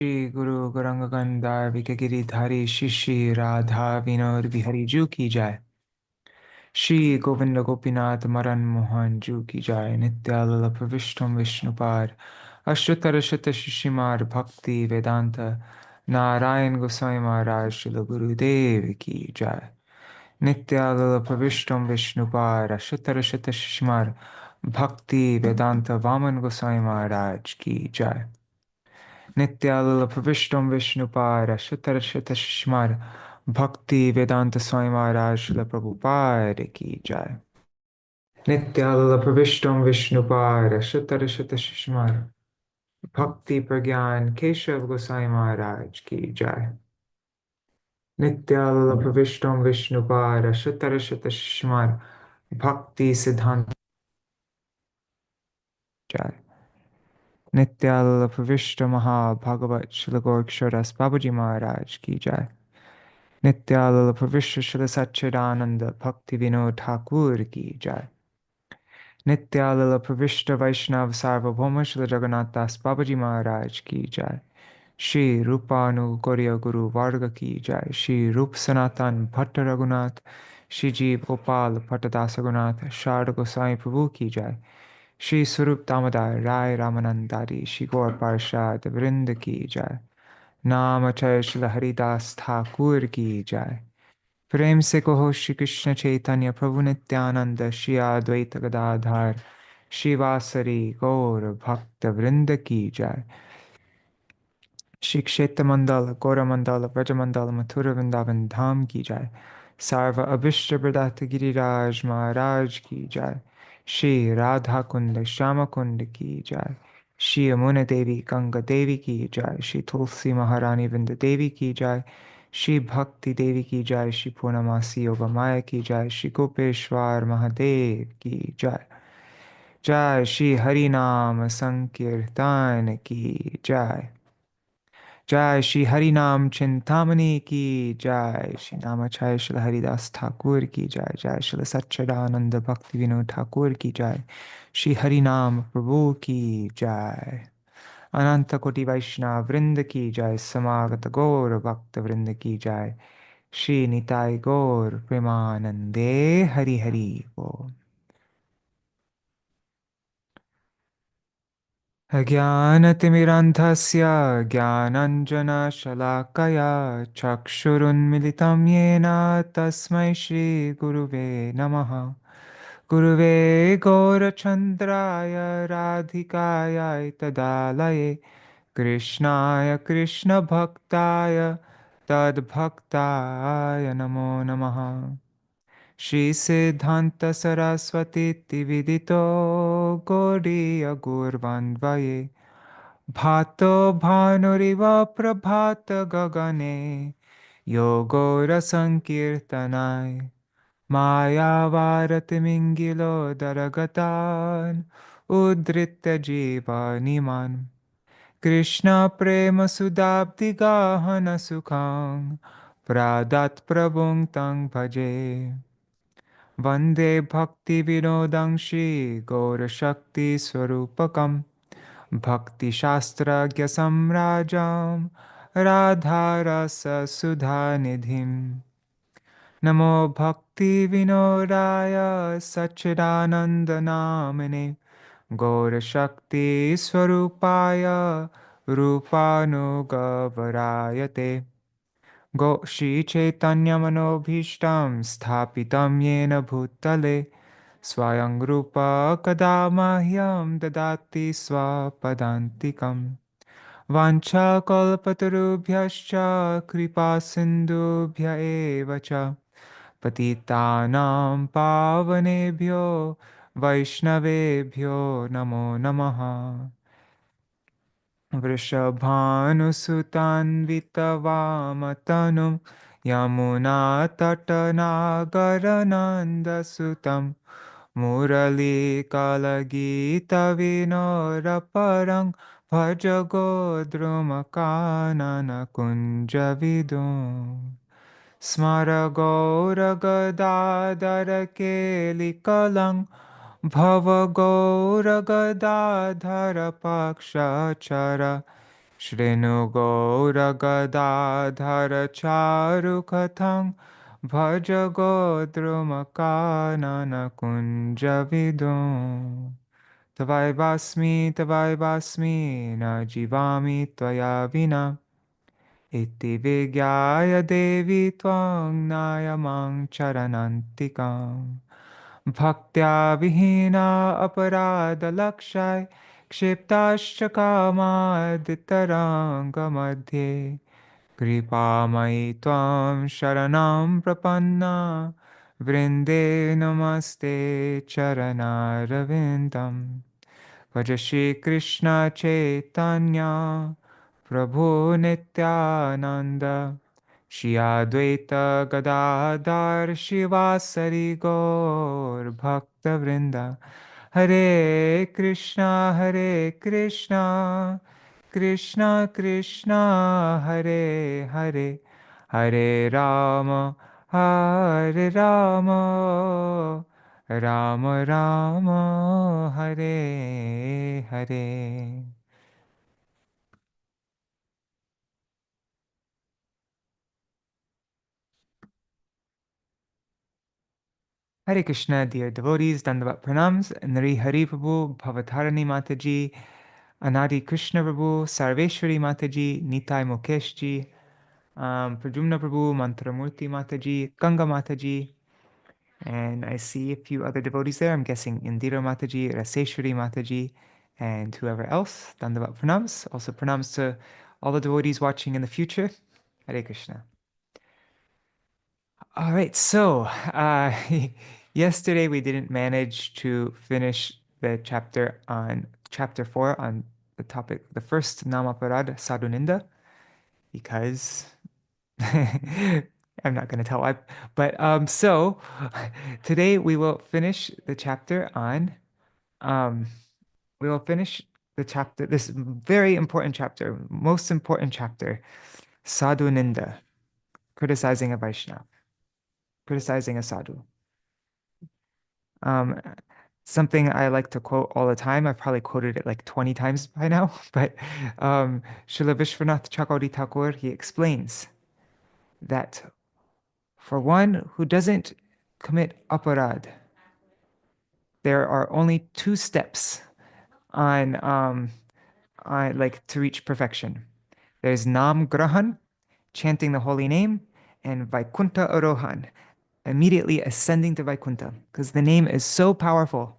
श्री गुरु गौरांगगंधार विकगिरिधारी श्री श्री राधा विनोद बिहारी जू की जाय। श्री गोविंद गोपीनाथ मदन मोहन जू की जाय। नित्यानंद प्रविष्टम विष्णुपाद अष्टोत्तर शत शिशिमार भक्ति वेदांत नारायण गोसाई महाराज श्रील गुरुदेव की जाय। नित्यानंद प्रविष्टम विष्णुपाद अष्टोत्तर शत शिशिमार भक्ति वेदांत वामन गोसाई महाराज की जाय। Nityalala Pravishtam Vishnupara Shatarashata Shishmar Bhakti Vedanta Swami Maharaj Srila Prabhupada Ki Jai. Nityalala Pravishtam Vishnupara Shatarashata Shishmar Bhakti Pragyan Keshav Gosai Maharaj Ki Jai. Nityalala Pravishtam Vishnupara Shatarashata Shishmar Bhakti Siddhanta Jai. Nityalala Pravishta Maha Bhagavat Srila Gorksharas Babaji Maharaj Ki Jai. Nityalala Pravishta Srila Saccidānanda Bhaktivinoda Ṭhākura Ki Jai. Nityalala Pravishta Vaishnava Sarvabhauma Srila Jagannath Das Babaji Maharaj Ki Jai. Shri Rupanu Gauriya Guru Varga Ki Jai. Shri Rup Sanatan Bhatta Raghunath Shri Jeev Gopal Bhattadasa Raghunath Sharda Gosai Prabhu Ki Jai. Shri Swarup Damodar Rai Ramanandari Shri Gaur Parshad Vrinda Ki Jai. Nāmāparādha Śrīla Haridas Ṭhākura Ki Jai. प्रेम से कहो श्री कृष्ण चैतन्य प्रभु नित्यानंद श्री अद्वैत गदाधर शिवासरी गौर भक्त वृंद की जय। श्री क्षेत्र मंडल गौरमंडल व्रजमंडल मथुरा वृंदावन धाम की जय। सर्व अभिष्ट प्रदात गिरिराज महाराज की जय। श्री राधा कुंड श्याम कुंड की जय। श्री यमुना देवी गंगा देवी की जय। श्री तुलसी महारानी वृंद देवी की जय। श्री भक्ति देवी की जय। श्री पूर्णमासी योग माया की जय। श्री गोपेश्वर महादेव की जय। जय श्री हरि नाम संकीर्तन की जय। जय श्री हरिनाम चिंतामणि की जय। श्री नामाचार्य श्री हरिदास ठाकुर की जय। जय श्री सच्चिदानंद भक्तिविनोद ठाकुर की जय। श्री हरिनाम प्रभु की जय। अनंत कोटि वैष्णव वृंद की जय। समागत गौर भक्त वृंद की जय। श्री निताय गौर प्रेमानंदे हरि हरि बोल। अज्ञानतिमिरान्धस्य ज्ञानाञ्जनशलाकया चक्षुरुन्मिलितं येन तस्मै श्रीगुरुवे नमः। गुरुवे गौरचन्द्राय राधिकायै तदालये कृष्णाय कृष्णभक्ताय तद्भक्ताय नमो नमः। Shri Siddhanta Saraswati Vidito Gaudiya Gurvandvaye Bhato Bhanuriva Prabhata Gagane Yogo Sankirtanai Maya Varati Mingilo Daragatan Udrita Jiva Niman Krishna Prema Sudabdi Gahana Sukhang Pradat Prabhung Tang Bhaje Vande Bhakti Vinodang Shri Gaura Shakti Swarupakam Bhakti Shastra Samrajam Radha Rasa Sudha Nidhim Namo Bhakti Vinodaya Sacchidananda Namane Gaura Shakti Swarupaya Rupanugavarayate Go Shri Chaitanya Manobhishtam Sthapitam Yena Bhutale Swayam Rupa Kadamahyam Dadati Swapadantikam Vancha Kalpatarubhyascha Kripa Sindhubhya Evacha Patitanam Pavanebhyo Vaishnavebhyo Namo Namaha वृषभानुसुतान्वितवामतनुं यमुनातटनागरनन्दसुतं मुरलीकलगीतविनोरपरं भज गोद्रुमकाननकुञ्जविदुम् स्मर गौरगदाधरकेलिकलं भव गौरगदाधरपक्षचर Shrinu Gaura Gadadhara Charukatang Bhaja Godrumakanana Kunja Vidum Tavai Basmi Na Jivami Tvaya Vina Iti Vigyaya Devi Twang Nayamang Charanantikam Bhaktya Vihina Aparada Lakshai Kshiptascha Kamadhitaranga Madhye Kripamai Tvam Sharanam Prapanna Vrinde Namaste Charanaravindam Bhaja Shri Krishna Chaitanya Prabhu Nityananda Shri Advaita Gadadhar Shivasari Gaur Bhakta Vrinda Hare Krishna Krishna Krishna Hare Hare Hare Rama Hare Rama Rama Rama Hare Hare. Hare Krishna, dear devotees, Dandavat Pranams, Nari Hari Prabhu, Bhavatarani Mataji, Anadi Krishna Prabhu, Sarveshwari Mataji, Nitai Mukeshji, Pradyumna Prabhu, Mantramurti Mataji, Ganga Mataji, and I see a few other devotees there. I'm guessing Indira Mataji, Raseshwari Mataji, and whoever else. Dandavat Pranams. Also pranams to all the devotees watching in the future. Hare Krishna. All right, so yesterday we didn't manage to finish the chapter 4 on the topic, the first Nāmāparādha, Sādhu-nindā, because I'm not going to tell why. But so today we will finish the chapter on, um, we will finish the chapter, this very important chapter, most important chapter, Sādhu-nindā, criticizing a Vaishnava, criticizing a sadhu. Um, Something I like to quote all the time. I've probably quoted it like 20 times by now, but Srila Vishwanath Chakravarti Thakur, he explains that for one who doesn't commit aparad, there are only two steps on like to reach perfection. There's Nam Grahan, chanting the holy name, and Vaikuntha Arohan, immediately ascending to Vaikuntha, because the name is so powerful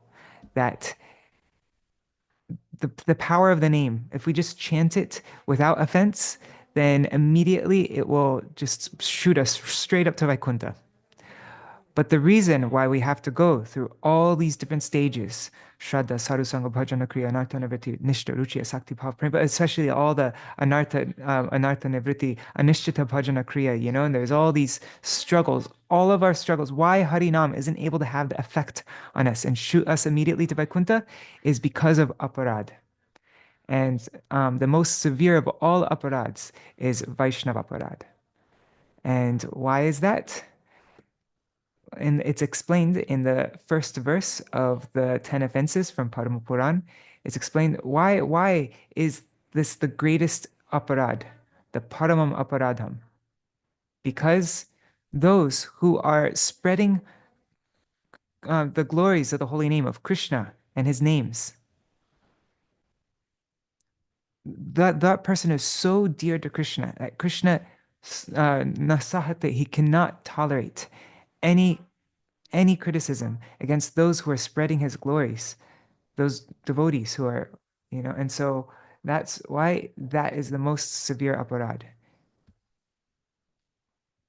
that the power of the name, if we just chant it without offense, then immediately it will just shoot us straight up to Vaikuntha. But the reason why we have to go through all these different stages, Shraddha, Sadhu Sangha, Bhajana, Kriya, Anartha, Nivritti, Nishta, Ruchi, Asakti, Bhav, Prema, but especially all the Anartha, Nivritti, Anishtita, Bhajana, Kriya, and there's all these struggles, all of our struggles. Why Harinam isn't able to have the effect on us and shoot us immediately to Vaikuntha is because of aparad. And the most severe of all aparads is Vaishnava aparad. And why is that? And it's explained in the first verse of the 10 offenses from Padma Puran. It's explained why is this the greatest aparad, the paramam aparadham? Because those who are spreading the glories of the holy name of Krishna and his names, that person is so dear to Krishna that Krishna nasahate, he cannot tolerate any criticism against those who are spreading his glories, those devotees who are, and so that's why that is the most severe aparad.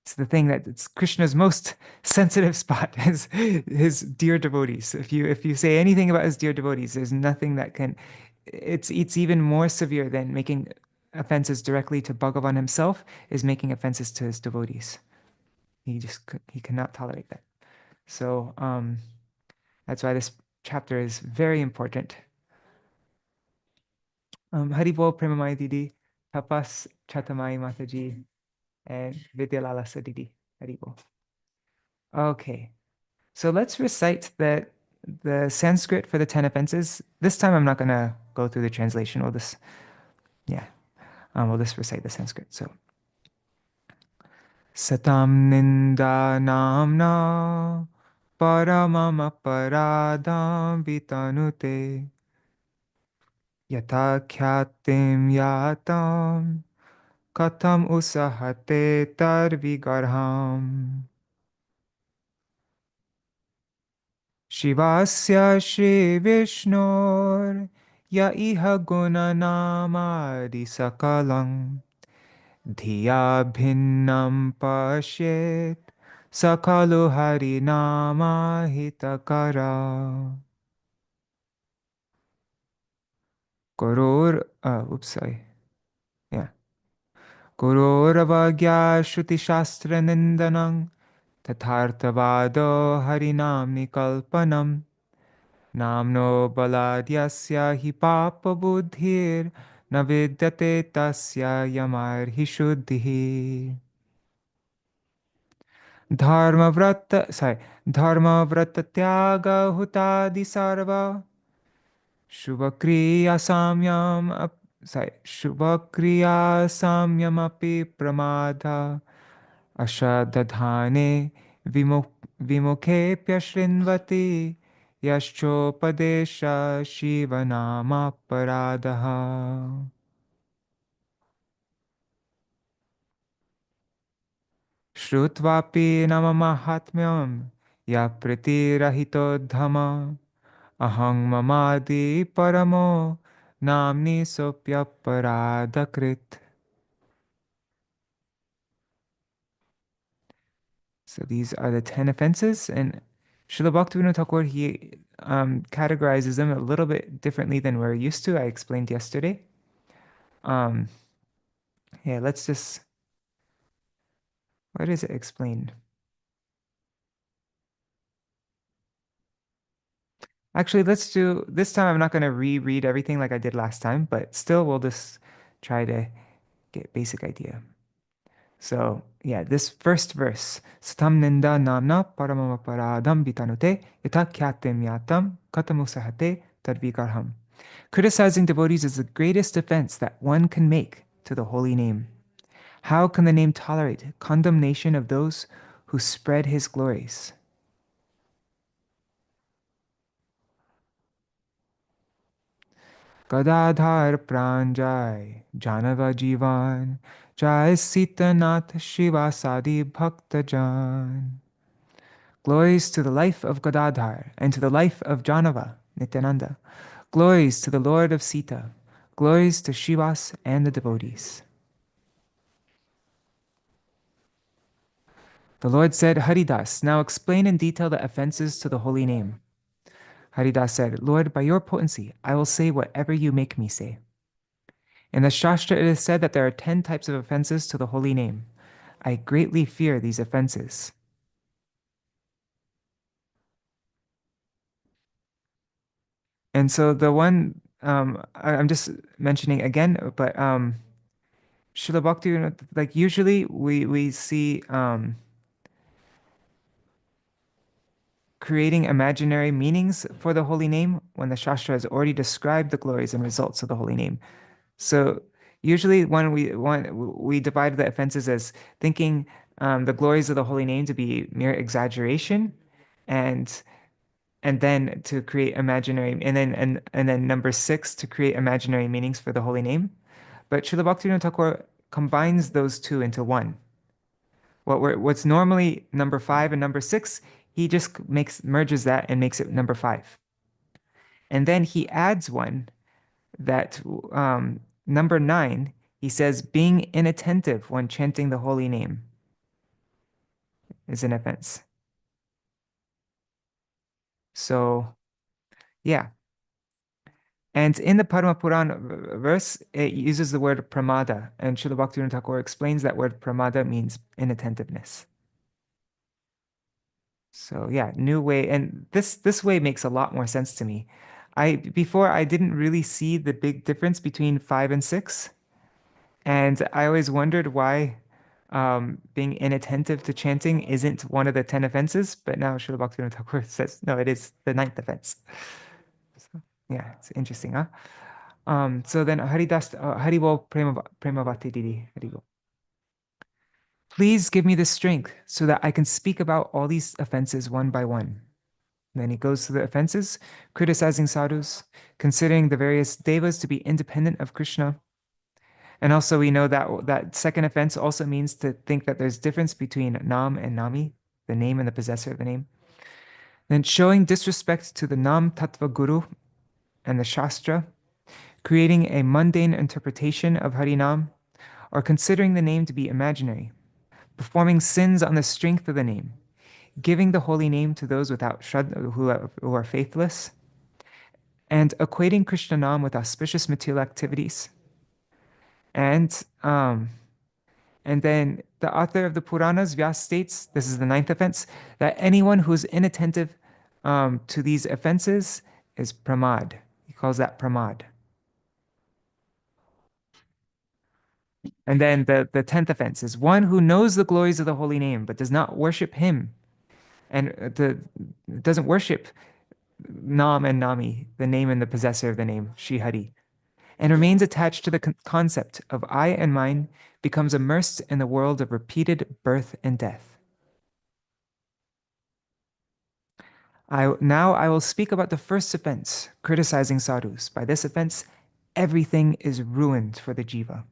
It's the thing that it's Krishna's most sensitive spot, his dear devotees. If you say anything about his dear devotees, there's nothing that can. It's even more severe than making offenses directly to Bhagavan himself, is making offenses to his devotees. He cannot tolerate that. So that's why this chapter is very important. Haribol Premamai Didi, Tapas Chatamai Mataji, and Vidyalalasa Didi. Haribol. Okay, so let's recite the Sanskrit for the 10 offenses. This time I'm not going to go through the translation. Yeah. We'll just recite the Sanskrit. So, Satam-nindā namna paramam-aparādham vitanute yatha khyātim yatam katham usahate tarvigarham. Shivasya Shri Vishnor ya iha gunanamadi sakalam dhiya bhinnam pashet sakalu harinama hitakara. Oops, sorry. Yeah. Guroravagya Shruti Shastra Nindanam Tathartavado Harinamni Kalpanam Namno Baladyasya hi Papa Buddhir Navidyate Tasya Yamar Hishuddhihi. Dharma Vrata Tyaga Hutadi Sarva Shubhakriya Samyam Shubhakriya Samyam Api Pramada Ashadadhane Vimukhe Shrinvati Yaschopadesha Shiva Nāmāparādha. Shrutvapi Namamahatmyam Ya Pratirahito Dhamma Ahang Mamadi Paramo Namni Sopya Paradakrit. So these are the 10 offenses, and Srila Bhaktivinoda Thakur, he categorizes them a little bit differently than we're used to. I explained yesterday. Yeah, let's just, where does it explain? Actually, let's do, this time I'm not going to reread everything like I did last time, but still we'll just try to get basic idea. So yeah, this first verse, Sādhu-nindā namna paramamaparādham vitanute yatha khyātim yatam katamusahate tadvikarham. Criticizing devotees is the greatest offense that one can make to the holy name. How can the name tolerate condemnation of those who spread his glories? Gadadhar pranjai janava jivan jai sitanath shiva sadi bhaktajan. Glories to the life of Gadadhar and to the life of Janava, Nityananda. Glories to the Lord of Sita. Glories to Shivas and the devotees. The Lord said, Haridas, now explain in detail the offenses to the holy name. Haridas said, Lord, by your potency, I will say whatever you make me say. In the Shastra, it is said that there are 10 types of offenses to the holy name. I greatly fear these offenses. And so the one, I'm just mentioning again, but Srila Bhakti, like usually we see creating imaginary meanings for the holy name when the Shastra has already described the glories and results of the holy name. So usually when we divide the offenses as thinking the glories of the holy name to be mere exaggeration, and then to create imaginary, and then number 6 to create imaginary meanings for the holy name. But Srila Bhaktivinoda Thakur combines those two into one. What's normally number 5 and number 6, he just merges that and makes it number 5. And then he adds one that number 9, he says being inattentive when chanting the holy name is an offense. So yeah. And in the Padma Purana verse, it uses the word pramada, and Srila Bhaktivinoda Thakur explains that word pramada means inattentiveness. So yeah, new way, and this way makes a lot more sense to me. Before I didn't really see the big difference between 5 and 6, and I always wondered why being inattentive to chanting isn't one of the 10 offenses, but now Srila Bhaktivinoda Thakur says no, it is the 9th offense. So, yeah, it's interesting, huh? So then Haribol Premavati Didi. Haribol. Please give me the strength so that I can speak about all these offenses one by one. Then he goes to the offenses, criticizing sadhus, considering the various devas to be independent of Krishna. And also we know that that second offense also means to think that there's difference between nam and nami, the name and the possessor of the name. Then showing disrespect to the nam tattva guru and the shastra, creating a mundane interpretation of Harinam, or considering the name to be imaginary, performing sins on the strength of the name, giving the holy name to those without shraddha, who are faithless, and equating Krishna Nam with auspicious material activities. And then the author of the Puranas, Vyas, states, this is the ninth offense, that anyone who is inattentive to these offenses is pramad. He calls that pramad. And then the 10th offense is one who knows the glories of the holy name but does not worship him and doesn't worship Nam and Nami, the name and the possessor of the name, Śrī Hari, and remains attached to the concept of I and mine, becomes immersed in the world of repeated birth and death. Now I will speak about the first offense, criticizing sadhus. By this offense, everything is ruined for the jiva.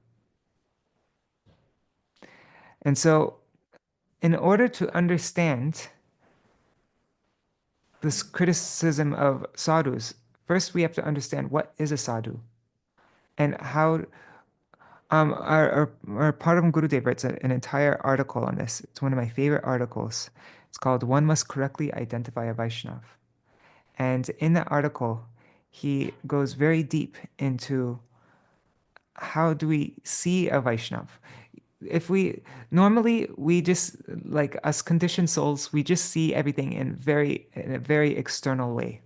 And so, in order to understand this criticism of sadhus, first we have to understand what is a sadhu and how our Param Gurudev writes an entire article on this. It's one of my favorite articles. It's called One Must Correctly Identify a Vaishnav. And in that article, he goes very deep into how do we see a Vaishnav. If we normally we just like us conditioned souls, we just see everything in a very external way.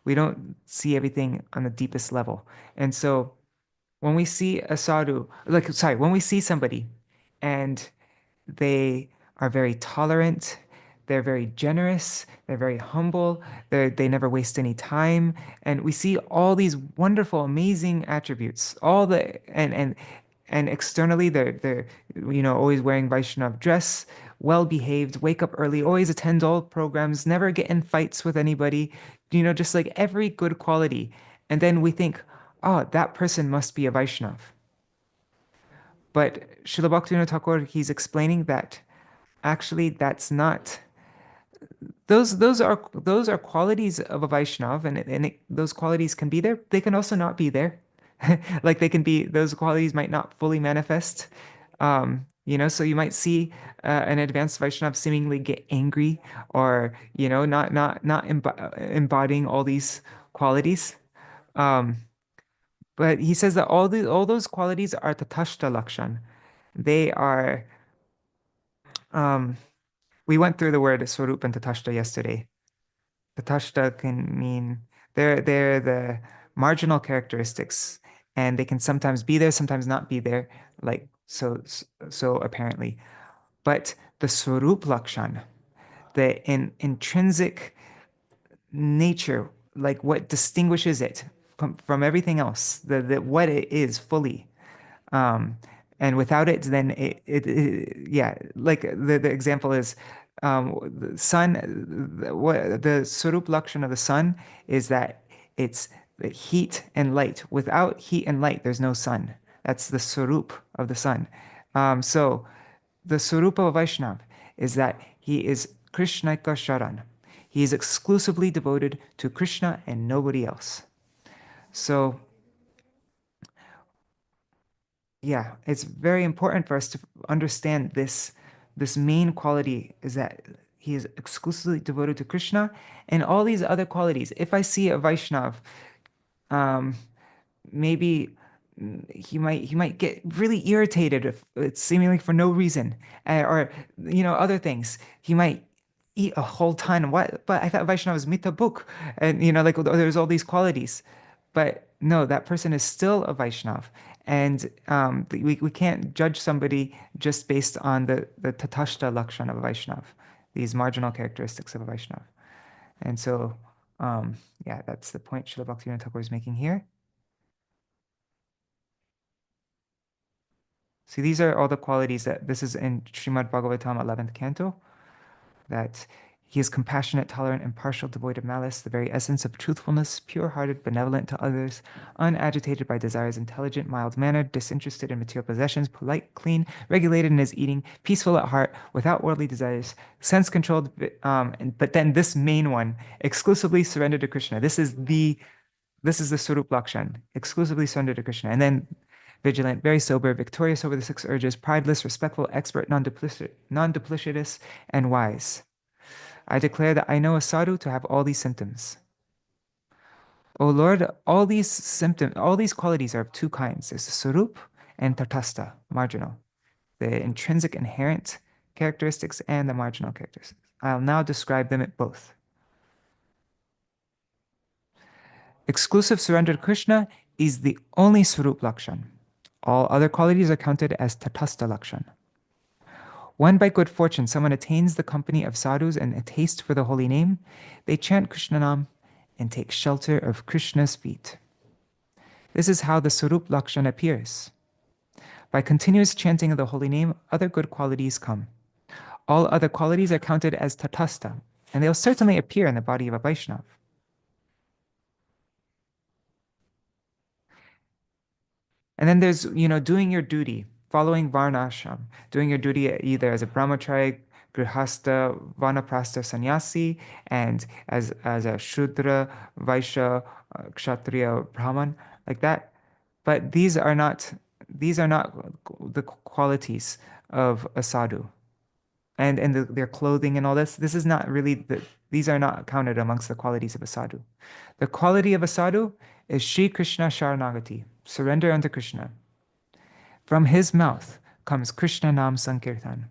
We don't see everything on the deepest level. And so when we see a sadhu, when we see somebody and they are very tolerant, they're very generous, they're very humble, they never waste any time, and we see all these wonderful, amazing attributes. And externally they're always wearing Vaishnav dress, well behaved, wake up early, always attend all programs, never get in fights with anybody, just like every good quality. And then we think, oh, that person must be a Vaishnav. But Srila Bhaktivinoda Thakur, he's explaining that actually that's not those are qualities of a Vaishnav, and those qualities can be there. They can also not be there. Like they can be, those qualities might not fully manifest. So you might see an advanced Vaishnav seemingly get angry, or not embodying all these qualities. Um, but he says that all those qualities are tatashta lakshan. They are um, we went through the word swarup and tatashta yesterday. Tatashta can mean they're the marginal characteristics, and they can sometimes be there, sometimes not be there, like so apparently. But the swarup lakshan, the intrinsic nature, like what distinguishes it from everything else, the what it is fully. Um, and without it, then yeah, like the example is the sun, what the Swarup Lakshan of the sun is that it's the heat and light. Without heat and light, there's no sun. That's the Swarup of the sun. So the Swarupa of Vaishnav is that he is Krishnaika Sharan. He is exclusively devoted to Krishna and nobody else. So yeah, it's very important for us to understand this main quality is that he is exclusively devoted to Krishna, and all these other qualities. If I see a Vaishnav, um, maybe he might get really irritated if it's seemingly for no reason, or other things. He might eat a whole ton. What? But I thought Vaishnava was mita book, and like there's all these qualities. But no, that person is still a Vaishnav. And we can't judge somebody just based on the tatashta lakshan of a Vaishnav, these marginal characteristics of a Vaishnav. And so, yeah, that's the point Srila Bhaktivinoda Thakur is making here. See, these are all the qualities that this is in Srimad Bhagavatam 11th canto, that he is compassionate, tolerant, impartial, devoid of malice, the very essence of truthfulness, pure-hearted, benevolent to others, unagitated by desires, intelligent, mild-mannered, disinterested in material possessions, polite, clean, regulated in his eating, peaceful at heart, without worldly desires, sense-controlled, but then this main one, exclusively surrendered to Krishna. This is the Swarup Lakshan, exclusively surrendered to Krishna. And then vigilant, very sober, victorious over the six urges, prideless, respectful, expert, non-duplicitous, and wise. I declare that I know a sadhu to have all these symptoms. O Lord, all these symptoms, all these qualities are of two kinds. There's the Swarup and Tatastha, marginal. The intrinsic inherent characteristics and the marginal characteristics. I'll now describe them at both. Exclusive surrender to Krishna is the only Swarup Lakshan. All other qualities are counted as Tatastha Lakshan. When by good fortune someone attains the company of sadhus and a taste for the holy name, they chant Krishna Nam and take shelter of Krishna's feet. This is how the Swarup Lakshan appears. By continuous chanting of the holy name, other good qualities come. All other qualities are counted as Tatastha, and they'll certainly appear in the body of a Vaishnava. And then there's, doing your duty, following Varnashram, doing your duty either as a brahmachari, grihastha, vanaprastha, sannyasi, and as a shudra, vaishya, kshatriya, brahman, like that. But these are not the qualities of a sadhu. And their clothing and all this is not really, these are not counted amongst the qualities of a sadhu. The quality of a sadhu is Shri Krishna Sharanagati, surrender unto Krishna. From his mouth comes Krishna Nam Sankirtan.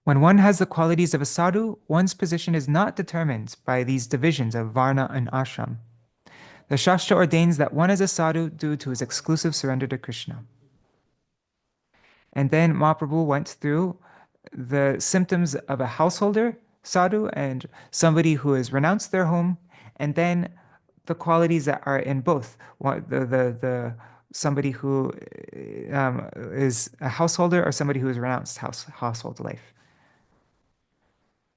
When one has the qualities of a sadhu, one's position is not determined by these divisions of varna and ashram. The Shastra ordains that one is a sadhu due to his exclusive surrender to Krishna. And then Mahaprabhu went through the symptoms of a householder sadhu and somebody who has renounced their home, and then the qualities that are in both. Somebody who is a householder or somebody who has renounced household life.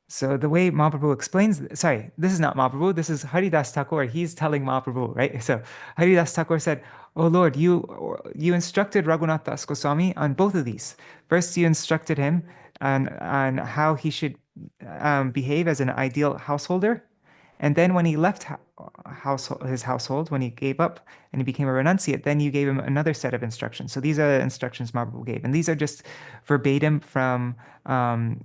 So the way Mahaprabhu explains, sorry, this is not Mahaprabhu, this is Haridas Thakur. He's telling Mahaprabhu, right? So Haridas Thakur said, "Oh Lord, you instructed Raghunath Das Goswami on both of these. First, you instructed him on how he should behave as an ideal householder. And then when he left his household, when he gave up and he became a renunciate, then you gave him another set of instructions." So these are the instructions Mahaprabhu gave. And these are just verbatim from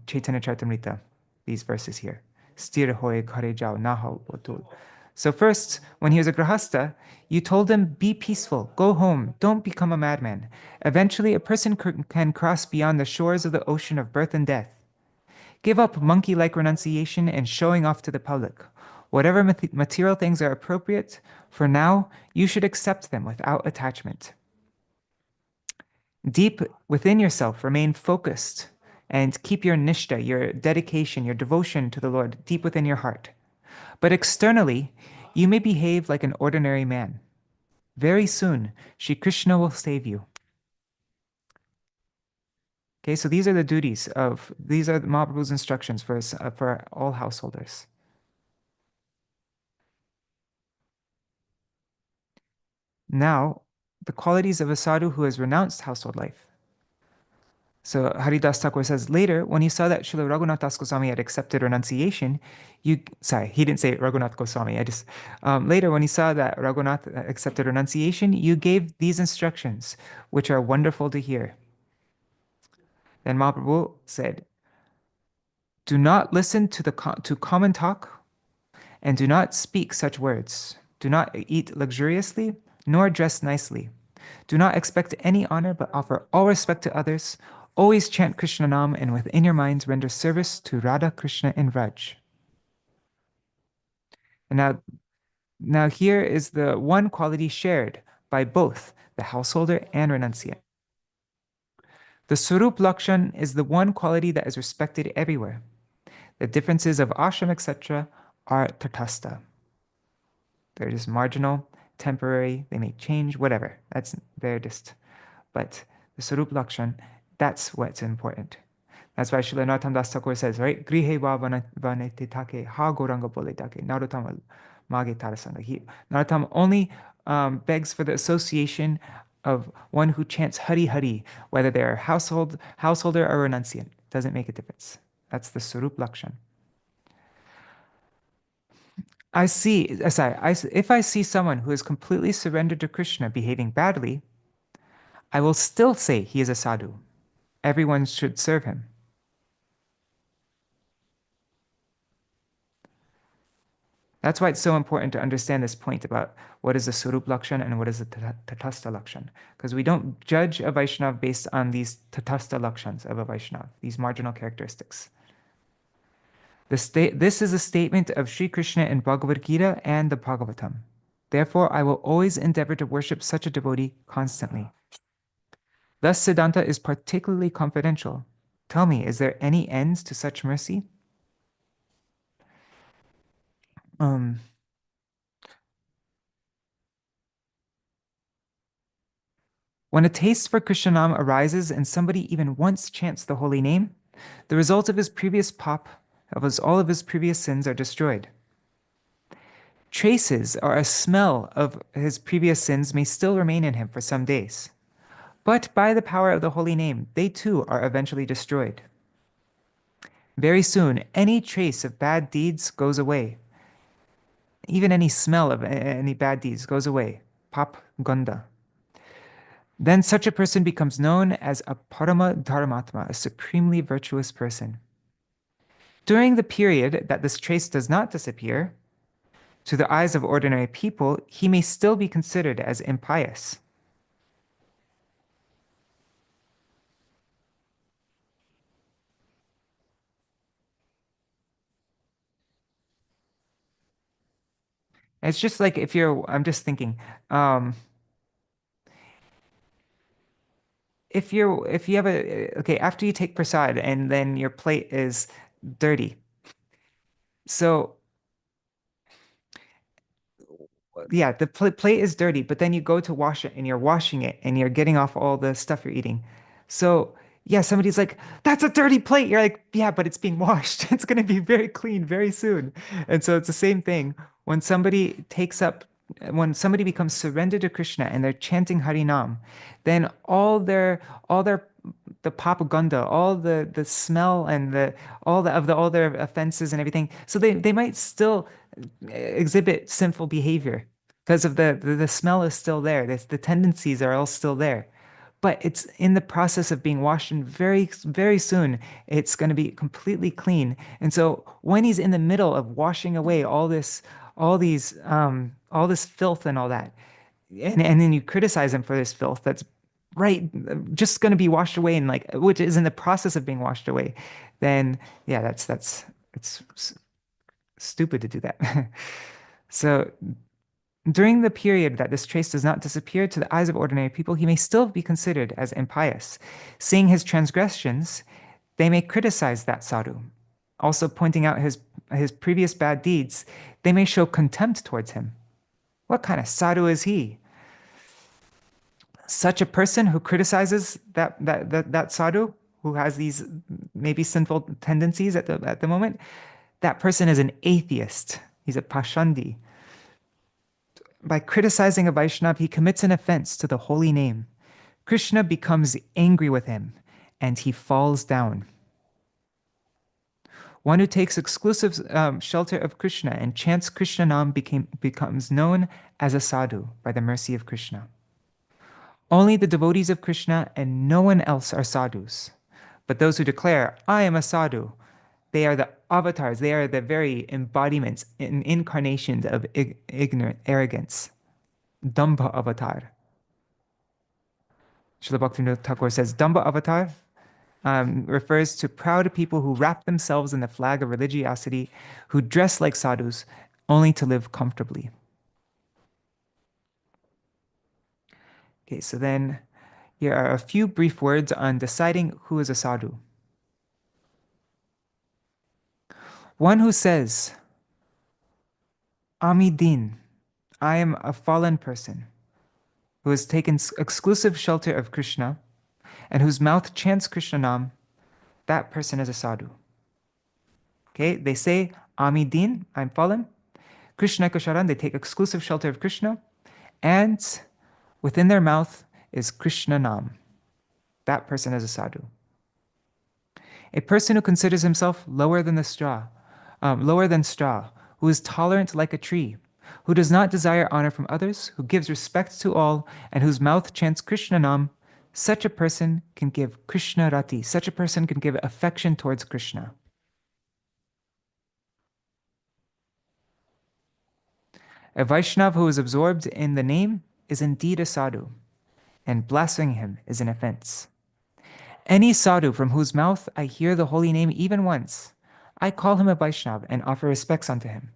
Chaitanya Charitamrita, these verses here. Sthir hoye ghare jao na ho botul. So first, when he was a grahastha, you told him, be peaceful, go home, don't become a madman. Eventually, a person can cross beyond the shores of the ocean of birth and death. Give up monkey-like renunciation and showing off to the public. Whatever material things are appropriate, for now, you should accept them without attachment. Deep within yourself, remain focused and keep your nishtha, your dedication, your devotion to the Lord deep within your heart. But externally, you may behave like an ordinary man. Very soon, Shri Krishna will save you. Okay, so these are the duties these are Mahaprabhu's instructions for all householders. Now, the qualities of a sadhu who has renounced household life. So Haridas Thakur says, later, when he saw that Srila Raghunath Das Goswami had accepted renunciation, he didn't say Raghunath Goswami, later when he saw that Raghunath accepted renunciation, you gave these instructions, which are wonderful to hear. Then Mahaprabhu said, do not listen to common talk, and do not speak such words. Do not eat luxuriously, nor dress nicely. Do not expect any honor, but offer all respect to others. Always chant Krishna Nam, and within your minds render service to Radha, Krishna, and Vraj. And now here is the one quality shared by both the householder and renunciate. The Swarup Lakshan is the one quality that is respected everywhere. The differences of ashram, etc., are tatastha. They're just marginal, temporary, they may change, whatever. They're just, but the Sarup Lakshan, that's what's important. That's why Śrīla Narottam Das Thakur says, right? Grihe va vanete take ha goranga bole take Narottam mage tarasanga. Narottam only begs for the association of one who chants Hari Hari, whether they're householder or renunciant. Doesn't make a difference. That's the Sarup Lakshan. If I see someone who is completely surrendered to Krishna behaving badly, I will still say he is a sadhu. Everyone should serve him. That's why it's so important to understand this point about what is the Sarup Lakshan and what is the Tatastha Lakshan. Because we don't judge a Vaishnava based on these Tatastha Lakshans of a Vaishnava, these marginal characteristics. This is a statement of Sri Krishna in Bhagavad Gita and the Bhagavatam. Therefore, I will always endeavor to worship such a devotee constantly. Thus, Siddhanta is particularly confidential. Tell me, is there any end to such mercy? When a taste for Krishnanam arises and somebody even once chants the holy name, the result of his previous all of his previous sins are destroyed. Traces or a smell of his previous sins may still remain in him for some days, but by the power of the holy name, they too are eventually destroyed. Very soon, any trace of bad deeds goes away. Even any smell of any bad deeds goes away. Pap ganda. Then such a person becomes known as a parama dharmatma, a supremely virtuous person. During the period that this trace does not disappear, to the eyes of ordinary people, he may still be considered as impious. It's just like I'm just thinking, if you have okay, after you take prasad and then your plate is dirty. So yeah, the plate is dirty, but then you go to wash it and you're washing it and you're getting off all the stuff you're eating. So yeah, somebody's like, that's a dirty plate. You're like, yeah, but it's being washed. It's going to be very clean very soon. And so it's the same thing when when somebody becomes surrendered to Krishna and they're chanting Harinam, then the papaganda, all the smell and all their offenses and everything. So they might still exhibit sinful behavior because of the smell is still there. The tendencies are all still there. But it's in the process of being washed, and very, very soon it's going to be completely clean. And so when he's in the middle of washing away all this filth and all that, and then you criticize him for this filth that's right, just going to be washed away, and like which is in the process of being washed away, then yeah, it's stupid to do that. So during the period that this trace does not disappear to the eyes of ordinary people, he may still be considered as impious. Seeing his transgressions, they may criticize that sadhu. Also pointing out his previous bad deeds, they may show contempt towards him. What kind of sadhu is he? Such a person who criticizes that sadhu, who has these maybe sinful tendencies at the moment, that person is an atheist. He's a pashandi. By criticizing a Vaishnava, he commits an offense to the holy name. Krishna becomes angry with him, and he falls down. One who takes exclusive shelter of Krishna and chants Krishna Nam becomes known as a sadhu by the mercy of Krishna. Only the devotees of Krishna and no one else are sadhus. But those who declare, I am a sadhu, they are the avatars, they are the very embodiments and incarnations of ignorant arrogance. Dambha avatar. Srila Bhaktivinoda Thakur says, Dambha avatar refers to proud people who wrap themselves in the flag of religiosity, who dress like sadhus only to live comfortably. Okay, so then here are a few brief words on deciding who is a sadhu. One who says, Ami din, I am a fallen person who has taken exclusive shelter of Krishna and whose mouth chants Krishna Nam, that person is a sadhu. Okay, they say, Ami Din, I'm fallen. Krishna Kusharan, they take exclusive shelter of Krishna, and within their mouth is Krishna Nam. That person is a sadhu. A person who considers himself lower than straw, who is tolerant like a tree, who does not desire honor from others, who gives respect to all, and whose mouth chants Krishna Nam, such a person can give Krishna Rati. Such a person can give affection towards Krishna. A Vaishnav who is absorbed in the name is indeed a sadhu, and blaspheming him is an offense. Any sadhu from whose mouth I hear the holy name even once, I call him a Vaishnav and offer respects unto him.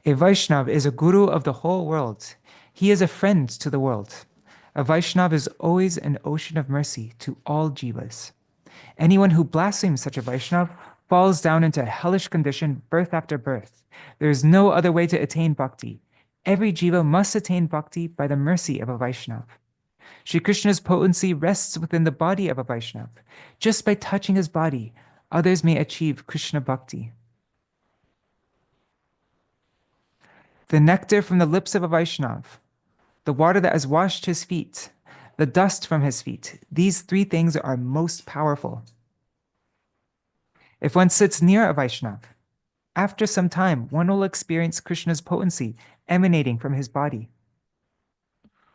A Vaishnav is a guru of the whole world. He is a friend to the world. A Vaishnav is always an ocean of mercy to all jivas. Anyone who blasphemes such a Vaishnav falls down into a hellish condition birth after birth. There is no other way to attain bhakti. Every jiva must attain bhakti by the mercy of a Vaishnav. Shri Krishna's potency rests within the body of a Vaishnav. Just by touching his body, others may achieve Krishna bhakti. The nectar from the lips of a Vaishnav, the water that has washed his feet, the dust from his feet, these three things are most powerful. If one sits near a Vaishnav, after some time, one will experience Krishna's potency emanating from his body.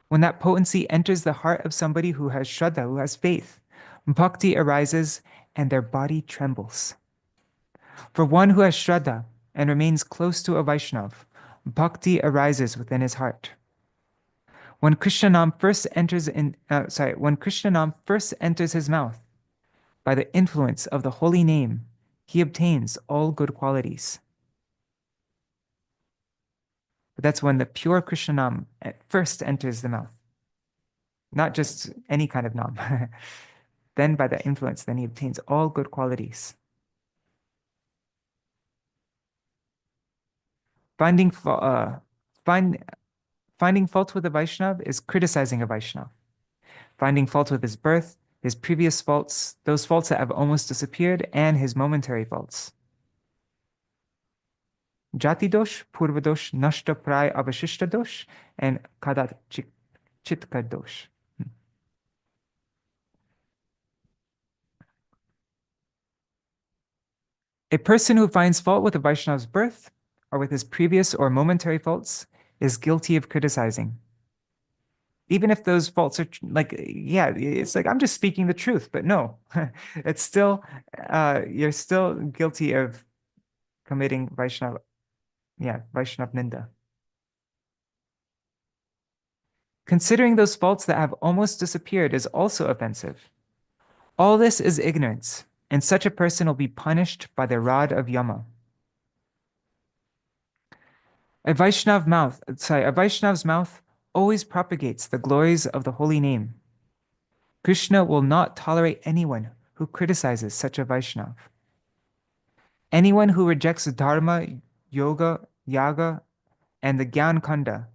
When that potency enters the heart of somebody who has Shraddha, who has faith, bhakti arises and their body trembles. For one who has Shraddha and remains close to a Vaishnav, bhakti arises within his heart. When Krishna Nam first enters his mouth, by the influence of the holy name, he obtains all good qualities. But that's when the pure Krishna Nam at first enters the mouth. Not just any kind of Nam. Then by the influence, then he obtains all good qualities. Finding fault with a Vaishnav is criticizing a Vaishnav. Finding fault with his birth, his previous faults, those faults that have almost disappeared, and his momentary faults. Jati dosh, purva dosh, nashta pray avashishta dosh, and kadat chitka dosh. A person who finds fault with a Vaishnav's birth or with his previous or momentary faults is guilty of criticizing. Even if those faults are like, yeah, it's like, I'm just speaking the truth, but no, it's still, you're still guilty of committing Vaishnav Ninda. Considering those faults that have almost disappeared is also offensive. All this is ignorance, and such a person will be punished by the rod of Yama. A Vaishnav's mouth always propagates the glories of the holy name. Krishna will not tolerate anyone who criticizes such a Vaishnav. Anyone who rejects dharma, yoga, yaga, and the Gyan Kanda,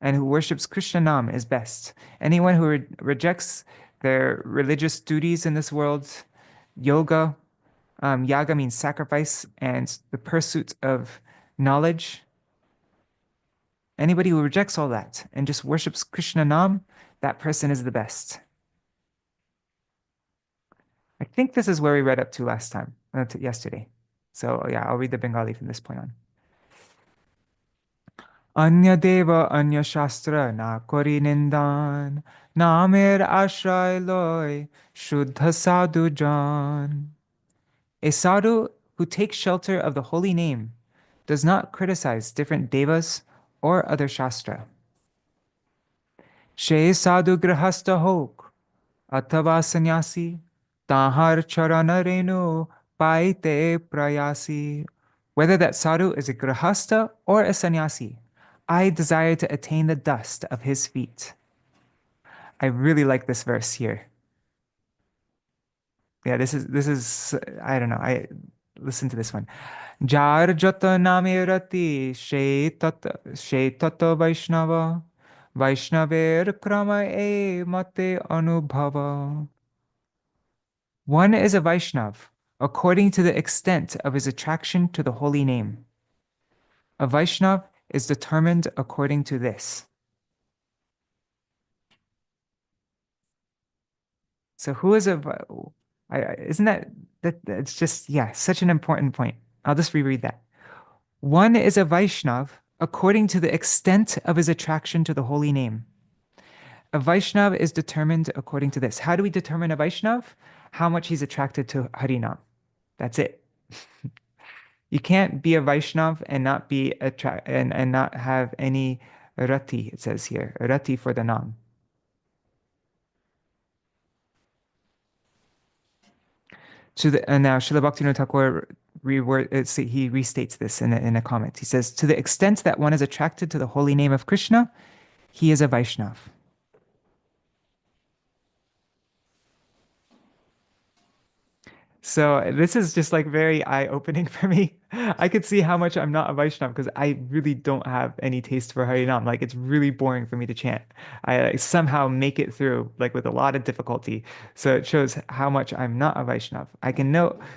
and who worships Krishna Nam is best. Anyone who rejects their religious duties in this world, yoga, yaga means sacrifice, and the pursuit of knowledge. Anybody who rejects all that and just worships Krishna Nam, that person is the best. I think this is where we read up to yesterday. So yeah, I'll read the Bengali from this point on. Anya deva anya shastra na kori nindan, namer ashray loy, shuddha sadhu jan. A sadhu who takes shelter of the holy name does not criticize different devas or other shastra. She sadhu grahasta hok, athava sannyasi, tahar charana renu, paite prayasi. Whether that sadhu is a grahasta or a sannyasi, I desire to attain the dust of his feet. I really like this verse here. Yeah, this is I don't know. listen to this one. Jar jata name rati she tata Vaishnava. Vaishnaver krama e mate anubhava. One is a Vaishnav according to the extent of his attraction to the holy name. A Vaishnav is determined according to this. So who is isn't that's just, yeah, such an important point. I'll just reread that. One is a Vaishnav according to the extent of his attraction to the holy name. A Vaishnav is determined according to this. How do we determine a Vaishnav? How much he's attracted to Harinam. That's it. You can't be a Vaishnav and not be and not have any rati, it says here. Rati for the Nam. And now Srila Bhaktivinoda Thakur he restates this in a comment. He says, to the extent that one is attracted to the holy name of Krishna, he is a Vaishnav. So this is just like very eye-opening for me. I could see how much I'm not a Vaishnav because I really don't have any taste for Harinam. Like it's really boring for me to chant. I like, somehow make it through like with a lot of difficulty. So it shows how much I'm not a Vaishnav.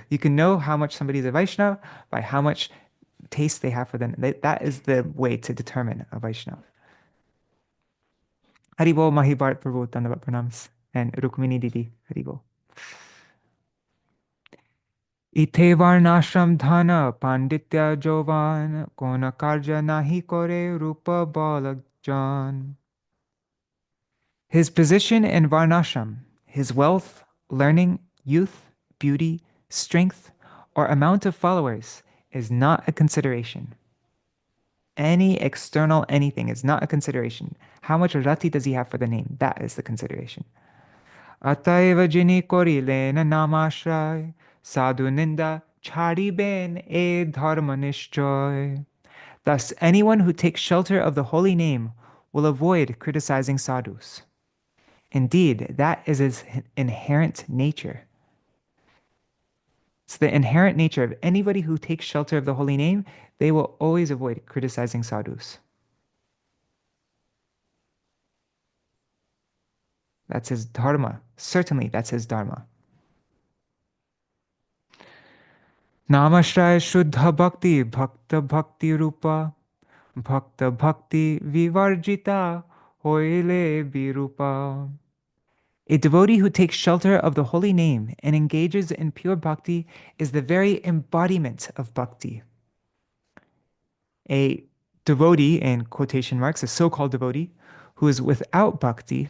You can know how much somebody's a Vaishnav by how much taste they have for them. That is the way to determine a Vaishnav. Haribol Mahi Bharat Prabhu Dandavat Pranams and Rukmini Didi Haribol. Ite varnashram dhana panditya jovan kona karja nahi kore rupa balakjan. His position in varnashram, his wealth, learning, youth, beauty, strength, or amount of followers is not a consideration. Any external anything is not a consideration. How much rati does he have for the name? That is the consideration. Ataiva jini korilena namashray Sādhu-nindā chāriben e dharma nishchoy. Thus, anyone who takes shelter of the holy name will avoid criticizing sadhus. Indeed, that is his inherent nature. It's the inherent nature of anybody who takes shelter of the holy name. They will always avoid criticizing sadhus. That's his dharma. Certainly, that's his dharma. Namashraya Shuddha Bhakti Bhakta Bhakti Rupa Bhakta Bhakti Vivarjita Hoile Virupa. A devotee who takes shelter of the holy name and engages in pure bhakti is the very embodiment of bhakti. A devotee, in quotation marks, a so-called devotee, who is without bhakti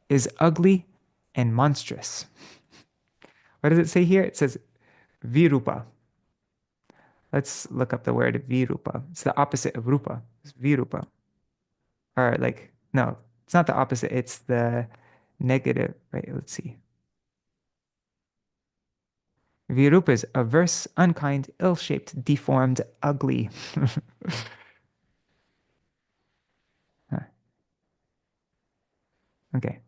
is ugly and monstrous. What does it say here? It says virupa. Let's look up the word virupa. It's the opposite of rupa. It's virupa. Or like, no, it's not the opposite. It's the negative, right? Let's see. Virupa is averse, unkind, ill-shaped, deformed, ugly. Okay.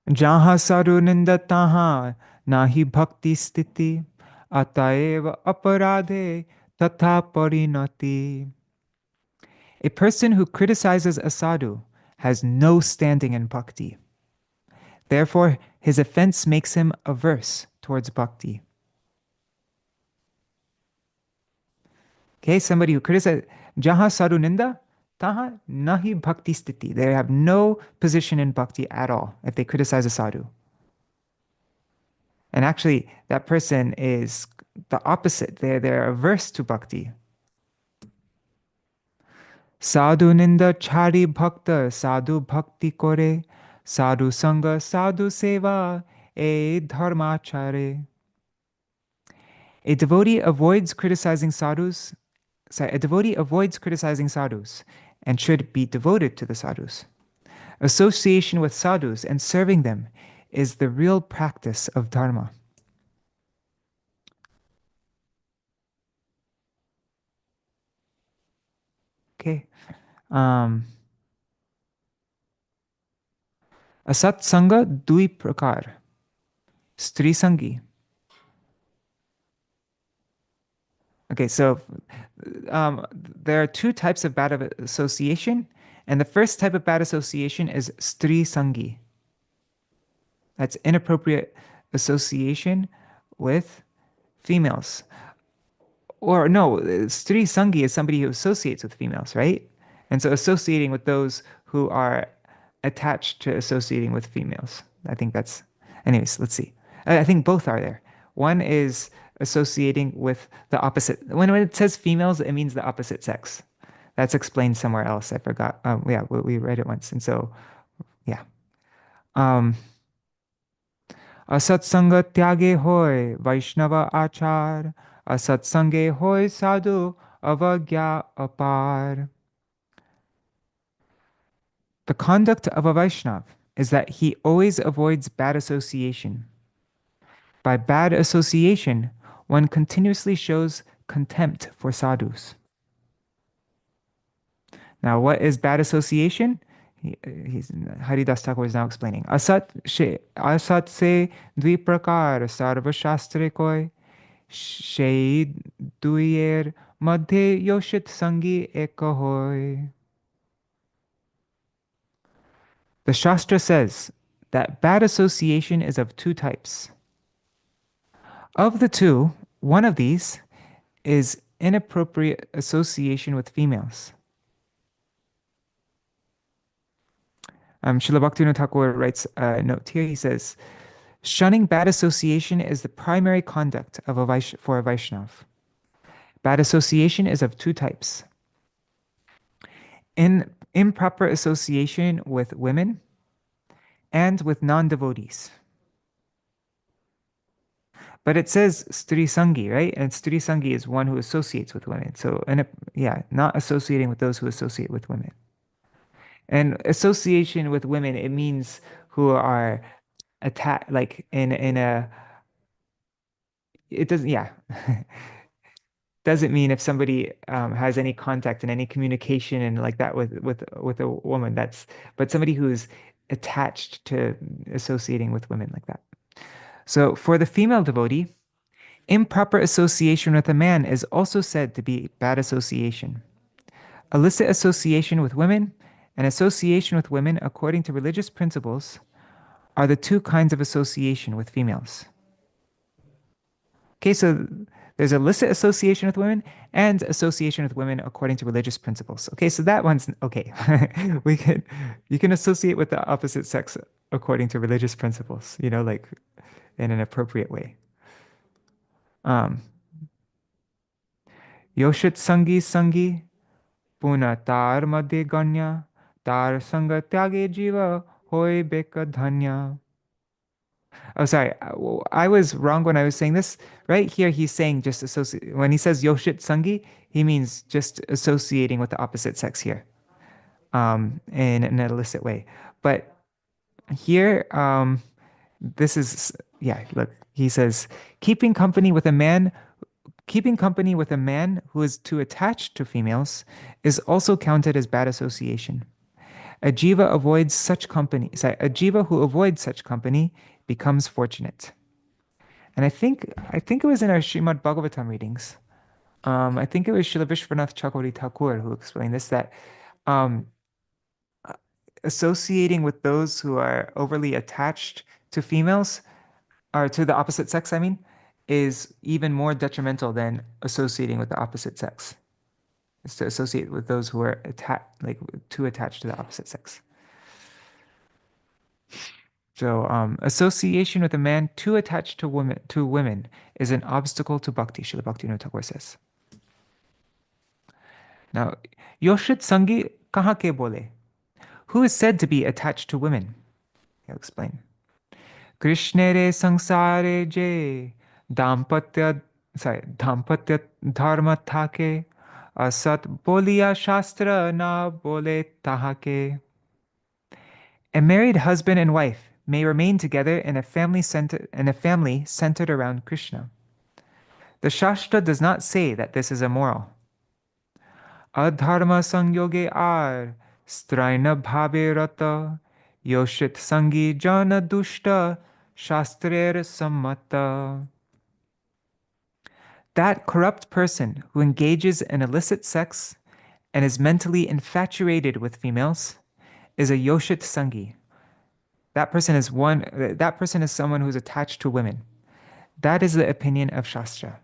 Jaha Sādhu-nindā taha nahi bhakti sthiti ataeva aparadhe tatha parinati. A person who criticizes a sadhu has no standing in bhakti. Therefore, his offense makes him averse towards bhakti. Okay, somebody who criticizes Jaha Sādhu-nindā taha nahi bhakti sthiti. They have no position in bhakti at all if they criticize a sadhu. And actually, that person is the opposite. They're averse to bhakti. Sādhu-nindā chari bhakta sadhu bhakti kore sadhu sangha sadhu seva e dharmachare. A devotee avoids criticizing sadhus. A devotee avoids criticizing sadhus and should be devoted to the sadhus. Association with sadhus and serving them is the real practice of dharma. Okay. Asat sanga dui prakar. Stri Sangi. Okay, so there are two types of bad association, and the first type of bad association is Stri Sangi. That's inappropriate association with females. Or no, Stri Sangi is somebody who associates with females, right? And so associating with those who are attached to associating with females. I think that's, anyways, let's see. I think both are there. One is associating with the opposite. When it says females, it means the opposite sex. That's explained somewhere else. I forgot. Yeah, we read it once. And so, yeah. Um, Asatsanga tyage hoy Vaishnava achar. Asatsange hoy sadhu avagya apar. The conduct of a Vaishnav is that he always avoids bad association. By bad association, one continuously shows contempt for sadhus. Now, what is bad association? Haridas Thakur is now explaining. Asat se dviprakar sarva shastre koi shei duyer madhe yoshit sangi ekahoy. The Shastra says that bad association is of two types. Of the two, one of these is inappropriate association with females. Srila Bhaktivinoda Thakur writes a note here. He says, shunning bad association is the primary conduct of for a Vaishnav. Bad association is of two types. In improper association with women and with non-devotees. But it says Stri Sangi, right? And Stri Sangi is one who associates with women. So, yeah, not associating with those who associate with women. And association with women, it means who are attacked, like in a, it doesn't, yeah. Doesn't mean if somebody has any contact and any communication and like that with a woman, but somebody who's attached to associating with women like that. So for the female devotee, improper association with a man is also said to be bad association. Illicit association with women and association with women according to religious principles are the two kinds of association with females. Okay, so there's illicit association with women and association with women according to religious principles. Okay, so that one's okay. You can associate with the opposite sex according to religious principles, like in an appropriate way. Yoshit Sangi Sangi Puna Tar Madhe Ganya Tar Sanga Tyage Jiva Hoy Beka Dhanya. Oh, sorry. I was wrong when I was saying this. Right here, he's saying just associate. When he says Yoshit Sangi, he means just associating with the opposite sex here, in an illicit way. But here, this is, yeah, look, he says, keeping company with a man who is too attached to females is also counted as bad association. A jiva who avoids such company becomes fortunate. And I think it was in our Srimad Bhagavatam readings. I think it was Srila Vishwanath Chakravarti Thakur who explained this, that associating with those who are overly attached to females, or to the opposite sex, I mean, is even more detrimental than associating with the opposite sex. Is to associate with those who are too attached to the opposite sex. So association with a man too attached to women is an obstacle to bhakti, Srila Bhaktivinoda Thakur says. Now, Yoshit Sangi kaha ke bole? Who is said to be attached to women? He'll explain. Krishnere sangsare je dampatya dharma thake asat boliya shastra na bole tahake. A married husband and wife may remain together in a family centered around Krishna. The Shastra does not say that this is immoral. Adharma sangyoge ar straina bhave rata yoshit sangi jana dushta shastrer sammata. That corrupt person who engages in illicit sex and is mentally infatuated with females is a yoshit sangi. That person is someone who's attached to women. That is the opinion of Shastra.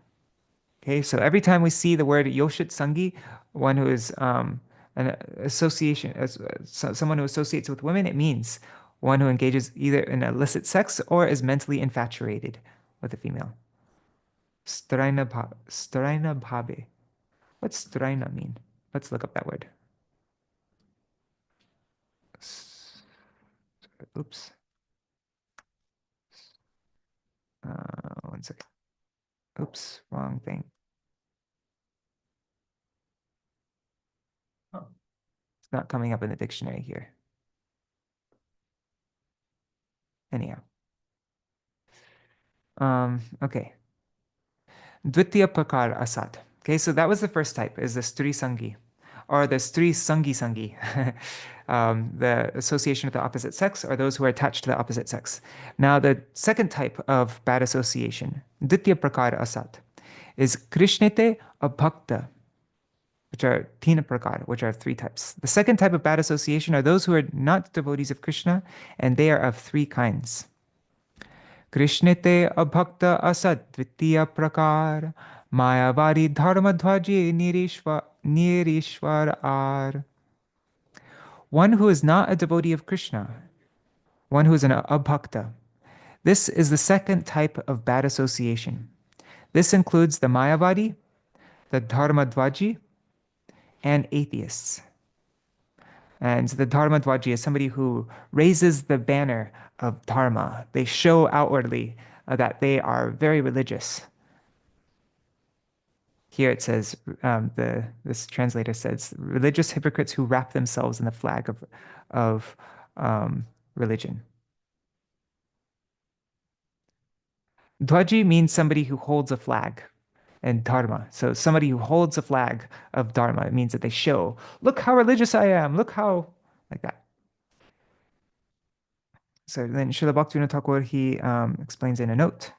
Okay, so every time we see the word yoshit sangi, one who is an association, someone who associates with women, it means one who engages either in illicit sex or is mentally infatuated with a female. Straina bhabe. What's straina mean? Let's look up that word. Oops. One second. Oops, wrong thing. Oh. It's not coming up in the dictionary here. Anyhow. Okay. Dvitiya prakar asat. Okay, so that was the first type, is the Stri Sangi, or the Stri Sangi Sangi. The association with the opposite sex, or those who are attached to the opposite sex. Now, the second type of bad association, Dvitiya prakar asat, is Krishnete abhakta, which are Tina prakar, which are three types. The second type of bad association are those who are not devotees of Krishna, and they are of three kinds. Krishnete abhakta asad dvitiya prakar mayavari dharmadhvaji nirishwar ar. One who is not a devotee of Krishna, one who is an abhakta. This is the second type of bad association. This includes the Mayavadi, the Dharmadhvaji, and atheists. And the Dharmadhvaji is somebody who raises the banner of Dharma. They show outwardly that they are very religious. Here it says, this translator says, religious hypocrites who wrap themselves in the flag of religion. Dhwaji means somebody who holds a flag, and dharma. So somebody who holds a flag of dharma, it means that they show, look how religious I am, look how, like that. So then Srila Bhaktivinoda Thakur, he explains in a note.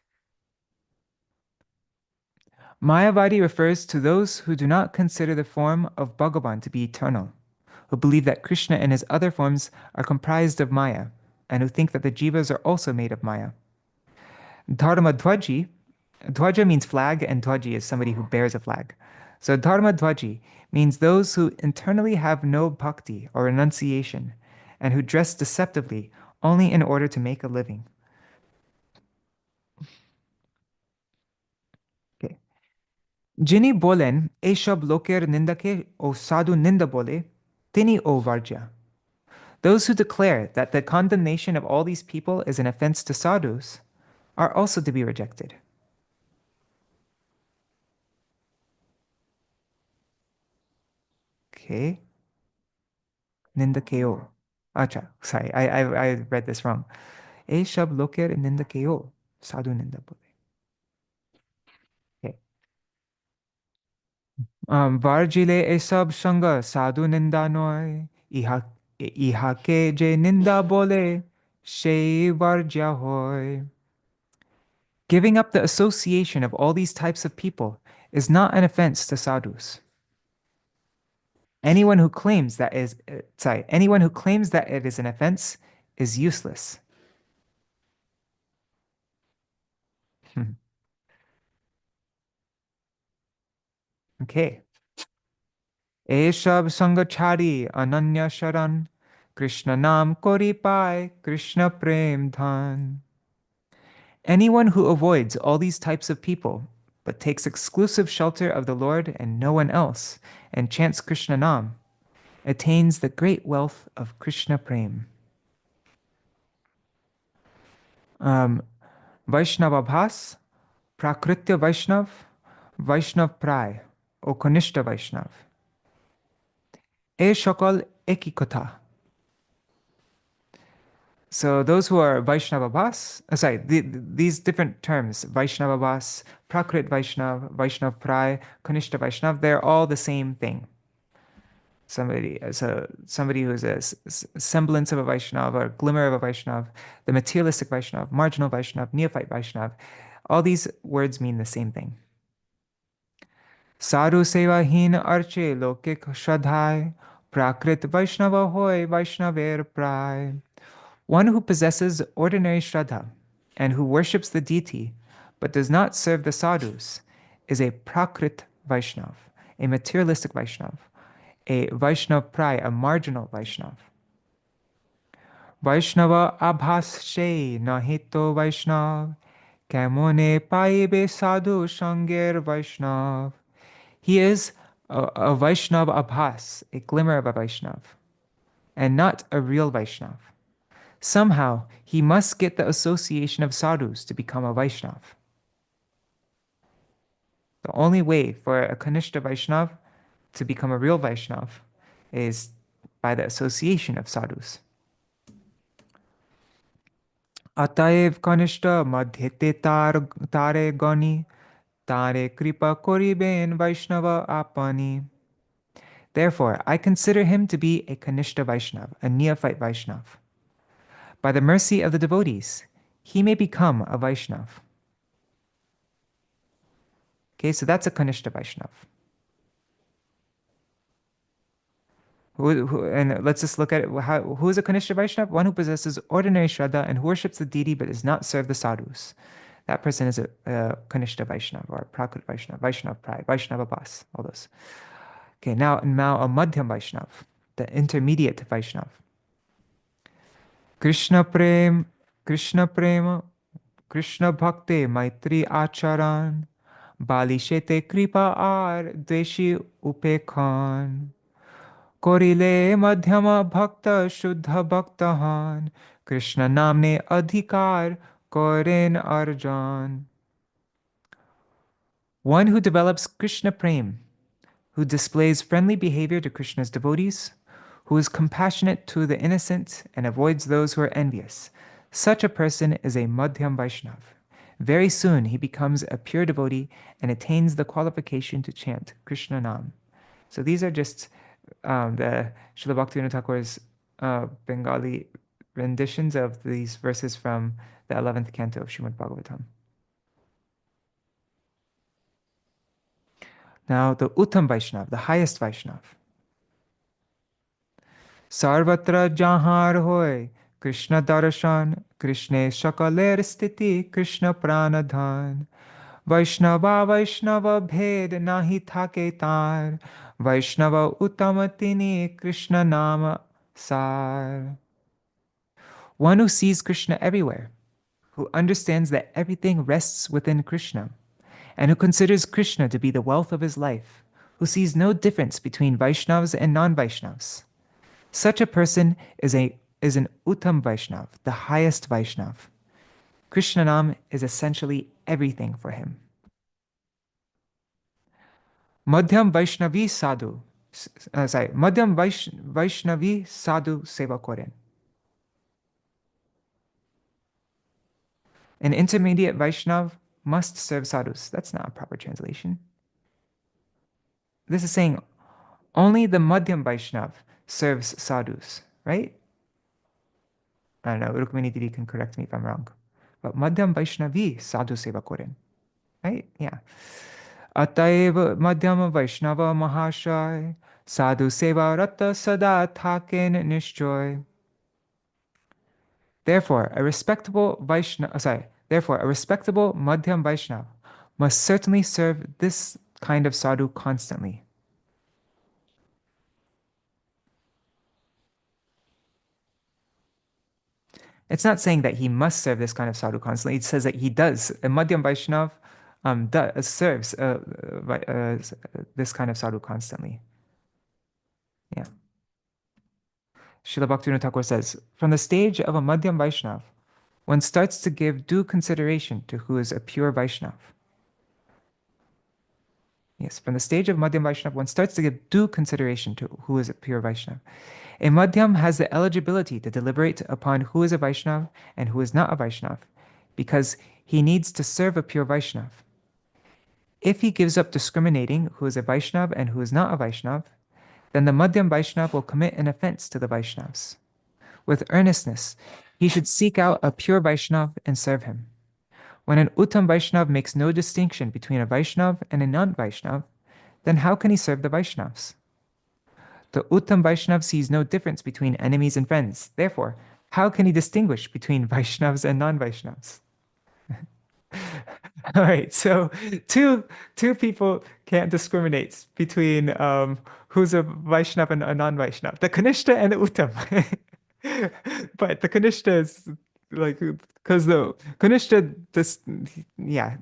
Mayavadi refers to those who do not consider the form of Bhagavan to be eternal, who believe that Krishna and his other forms are comprised of Maya, and who think that the jivas are also made of Maya. Dharma Dhwaji, Dhwaja means flag, and Dhwaji is somebody who bears a flag. So Dharma Dhwaji means those who internally have no bhakti or renunciation, and who dress deceptively only in order to make a living. Okay. Jini bolen, eshab loker nindake o Sādhu-nindā bole, tini o varja. Those who declare that the condemnation of all these people is an offense to sadhus are also to be rejected. Okay. Nindakeo. Acha, sorry, I read this wrong. E shab loker nindakeo. Sādhu-nindā bole. Okay. Varjile e sab shanga Sādhu-nindā noy. Ihake je ninda bole. She varja hoy. Giving up the association of all these types of people is not an offense to sadhus. Anyone who claims that anyone who claims that it is an offense is useless. Okay. Eshab sangachari ananya sharan Krishna nam kori pai Krishna prem dhan. Anyone who avoids all these types of people but takes exclusive shelter of the Lord and no one else and chants Krishna nam attains the great wealth of Krishna prem. Vaishnava bhas, prakritya Vaishnav, Vaishnav pray, or Kanishta Vaishnav. E shakal eki kotha. So those who are Vaishnava bhas, these different terms, Vaishnava bhas, Prakrit Vaishnav, Vaishnav pray, Kanishta Vaishnav, they're all the same thing. somebody who is a semblance of a Vaishnava or glimmer of a Vaishnava, the materialistic Vaishnava, marginal Vaishnava, neophyte Vaishnava. All these words mean the same thing. Sadhu sevahin arche lokik shradhai, prakrit Vaishnava hoy Vaishnaver prai. One who possesses ordinary Shraddha and who worships the deity but does not serve the sadhus is a prakrit Vaishnav, a materialistic Vaishnav, a Vaishnav prai, a marginal Vaishnav. Vaishnava abhas she nahito Vaishnav, kamone paibe sadhu shanger Vaishnav. He is a Vaishnav abhas, a glimmer of a Vaishnav, and not a real Vaishnav. Somehow, he must get the association of sadhus to become a Vaishnav. The only way for a Kanishta Vaishnav to become a real Vaishnav is by the association of sadhus. Ataev Kanishta madhyete tare gani, tare kripa koriben Vaishnava apani. Therefore, I consider him to be a Kanishta Vaishnav, a neophyte Vaishnav. By the mercy of the devotees, he may become a Vaishnav. Okay, so that's a Kanishta Vaishnav. And let's just look at it. Who is a Kanishta Vaishnav? One who possesses ordinary Shraddha and who worships the deity but does not serve the sadhus. That person is a Kanishta Vaishnav or Prakrit Vaishnav, Vaishnav Prai, Vaishnava Bas, all those. Okay, now a Madhyam Vaishnav, the intermediate Vaishnav. Krishna Prema, Krishna Bhakti Maitri Acharan, Bali Shete Kripa Ar Deshi Upekhan, Korile Madhyama Bhakta Shuddha Bhaktahan, Krishna Namne Adhikar Koren Arjan. One who develops Krishna Prem, who displays friendly behavior to Krishna's devotees, who is compassionate to the innocent and avoids those who are envious. Such a person is a Madhyam Vaishnav. Very soon he becomes a pure devotee and attains the qualification to chant Krishna Nam. So these are just the Srila Bhaktivinoda Thakur's Bengali renditions of these verses from the 11th canto of Srimad Bhagavatam. Now the Uttam Vaishnav, the highest Vaishnav. Sarvatra jahar hoy, Krishna darshan, Krishne shakaler sthiti, Krishna pranadhan. Vaishnava Vaishnava bhed nahi thake tar, Vaishnava uttamatini Krishna nama sar. One who sees Krishna everywhere, who understands that everything rests within Krishna, and who considers Krishna to be the wealth of his life, who sees no difference between Vaishnavas and non-Vaishnavas. Such a person is an Uttam Vaishnav, the highest Vaishnav. Krishna Nam is essentially everything for him. Madhyam Vaishnavi Sadhu, Madhyam Vaishnavi Sadhu Seva Koren. An intermediate Vaishnav must serve sadhus. That's not a proper translation. This is saying only the Madhyam Vaishnav serves sadhus, right? I don't know, Rukmini Didi can correct me if I'm wrong. But Madhyam Vaishnavi Sadhu Seva Koren, right? Yeah. Ataev Madhyam Vaishnava Mahashai, Sadhu Seva Rata Sada Thaken Nishchoy. Therefore, a respectable Madhyam Vaishnav must certainly serve this kind of sadhu constantly. It's not saying that he must serve this kind of sadhu constantly. It says that he does. A Madhyam Vaishnav serves this kind of sadhu constantly. Yeah. Srila Bhaktivinoda Thakur says, from the stage of a Madhyam Vaishnav, one starts to give due consideration to who is a pure Vaishnav. Yes, from the stage of Madhyam Vaishnav, one starts to give due consideration to who is a pure Vaishnav. A Madhyam has the eligibility to deliberate upon who is a Vaishnav and who is not a Vaishnav, because he needs to serve a pure Vaishnav. If he gives up discriminating who is a Vaishnav and who is not a Vaishnav, then the Madhyam Vaishnava will commit an offense to the Vaishnavas. With earnestness, he should seek out a pure Vaishnava and serve him. When an Uttam Vaishnava makes no distinction between a Vaishnava and a non-Vaishnava, then how can he serve the Vaishnavas? The Uttam Vaishnava sees no difference between enemies and friends. Therefore, how can he distinguish between Vaishnavas and non-Vaishnavas? All right, so two people can't discriminate between who's a Vaishnava and a non-Vaishnava. The Kanishta and the Uttam. But the Kanishta is like because the Kanishta this yeah